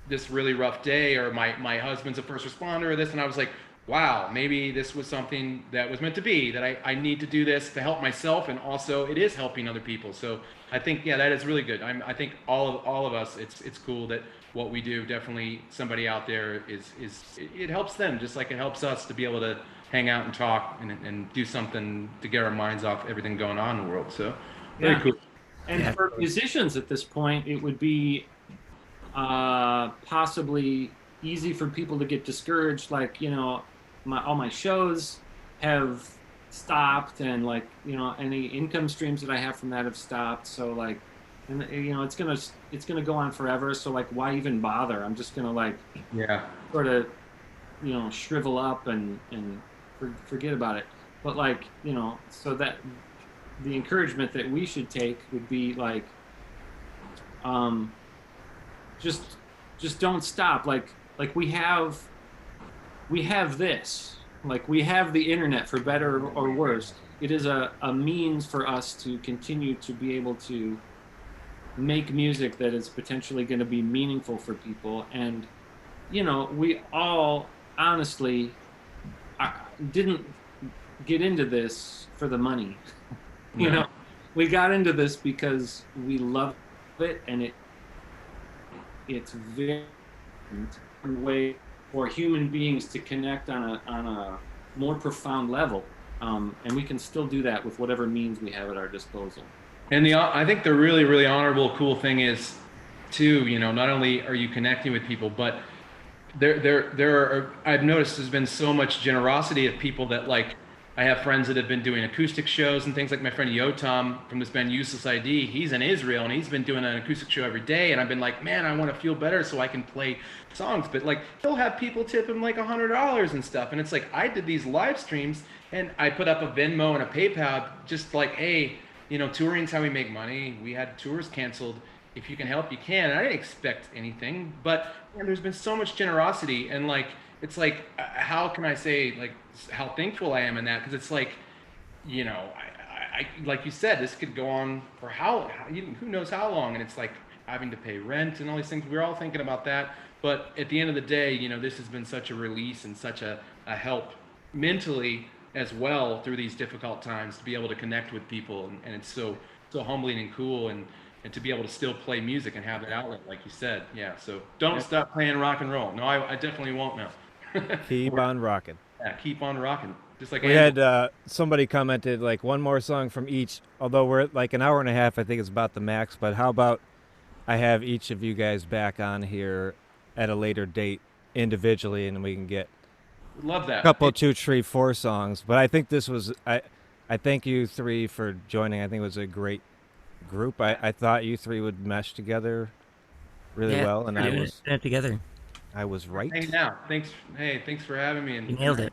this really rough day, or my husband's a first responder, or this. And I was like, wow, maybe this was something that was meant to be, that I need to do this to help myself, and also it is helping other people. So I think, yeah, that is really good. I think all of us, it's cool that what we do, definitely somebody out there it helps them just like it helps us to be able to hang out and talk and do something to get our minds off everything going on in the world. So very cool. And for musicians at this point, it would be possibly easy for people to get discouraged. Like, all my shows have stopped, and like, any income streams that I have from that have stopped. So like, and it's gonna go on forever. So like, why even bother? I'm just gonna like, sort of, shrivel up and forget about it. But like, so that the encouragement that we should take would be like, just don't stop. Like we have this, like we have the internet, for better or worse. It is a means for us to continue to be able to make music that is potentially going to be meaningful for people. And you know, we all honestly didn't get into this for the money. You know, we got into this because we love it, and it's very way for human beings to connect on a more profound level, and we can still do that with whatever means we have at our disposal. And I think the really, really honorable, cool thing is, too, you know, not only are you connecting with people, but I've noticed there's been so much generosity of people that, like, I have friends that have been doing acoustic shows and things, like my friend Yotam from this band Useless ID. He's in Israel and he's been doing an acoustic show every day. And I've been like, man, I want to feel better so I can play songs. But like, he'll have people tip him like $100 and stuff. And it's like, I did these live streams and I put up a Venmo and a PayPal, just like, hey, you know, touring's how we make money. We had tours canceled. If you can help, you can. And I didn't expect anything, but man, there's been so much generosity. And like, it's like, how can I say, like, how thankful I am in that? Because it's like, you know, I like you said, this could go on for who knows how long. And it's like having to pay rent and all these things. We're all thinking about that. But at the end of the day, you know, this has been such a release and such a help mentally as well through these difficult times, to be able to connect with people. And it's so humbling and cool. And to be able to still play music and have that outlet, like you said. Yeah, so don't stop playing rock and roll. No, I definitely won't now. Keep on rocking. Yeah, keep on rocking. Just like we had somebody commented like one more song from each, although we're at like an hour and a half, I think it's about the max, but how about I have each of you guys back on here at a later date individually, and we can get love that. A couple, 2, 3, 4 songs. But I think this was, I thank you three for joining. I think it was a great group. I thought you three would mesh together really well, and I was together. I was right. Hey, now, thanks for having me. And you nailed it.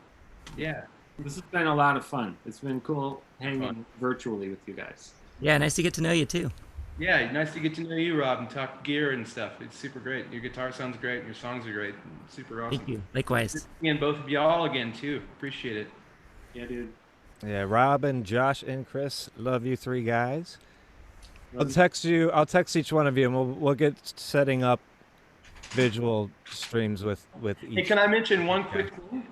Yeah, this has been a lot of fun. It's been cool hanging virtually with you guys. Yeah, nice to get to know you too. Yeah, nice to get to know you, Rob, and talk gear and stuff. It's super great. Your guitar sounds great, and your songs are great. Super awesome. Thank you. Likewise. And both of y'all again too. Appreciate it. Yeah, dude. Yeah, Rob and Josh and Kris, love you three guys. I'll text each one of you, and we'll get setting up visual streams with each. Hey, can I mention one quick thing?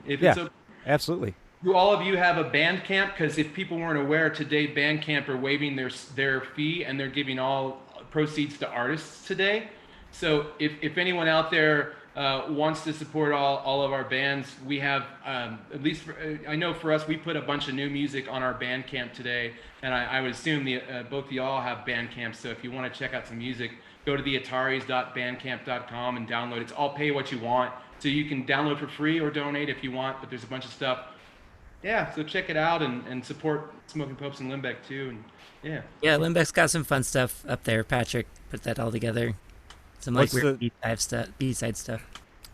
Absolutely. Do all of you have a Bandcamp? Because if people weren't aware, today Bandcamp are waiving their fee, and they're giving all proceeds to artists today. So if anyone out there wants to support all of our bands, we have at least I know for us, we put a bunch of new music on our Bandcamp today, and I would assume both of y'all have Bandcamp. So if you want to check out some music, go to the ataris.bandcamp.com and download. It's all pay what you want, so you can download for free or donate if you want. But there's a bunch of stuff. Yeah, so check it out and support Smoking Popes in Limbeck too. And yeah, Limbeck's got some fun stuff up there. Patrick put that all together. Some like weird B-side stuff.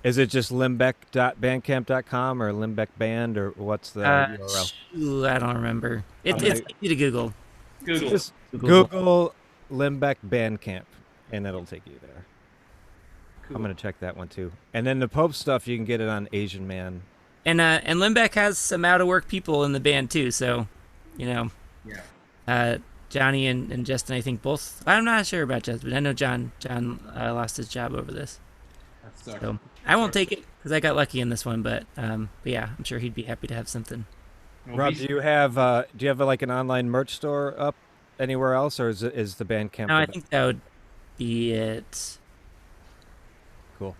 Is it just limbeck.bandcamp.com or Limbeck Band, or what's the URL? I don't remember. It's easy to Google. Just Google Limbeck Bandcamp, and it'll take you there. Cool. I'm going to check that one too. And then the Pope stuff, you can get it on Asian Man. And Limbeck has some out-of-work people in the band too, so, you know. Yeah. Johnny and Justin, I think both. I'm not sure about Justin, but I know John lost his job over this. That sucks. So I won't take it because I got lucky in this one, but yeah, I'm sure he'd be happy to have something. Well, Rob, do you have like an online merch store up anywhere else, or is the Bandcamp? No, I think that would be it. Cool.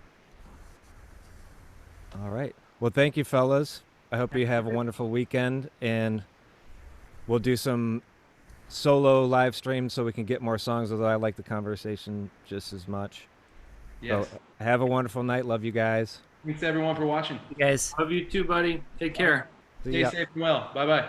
All right. Well, thank you, fellas. I hope you have a wonderful weekend, and we'll do some solo live streams so we can get more songs, although I like the conversation just as much. Yes. So have a wonderful night. Love you guys. Thanks everyone for watching. You guys. Love you too, buddy. Take care. Stay safe and well. Bye-bye.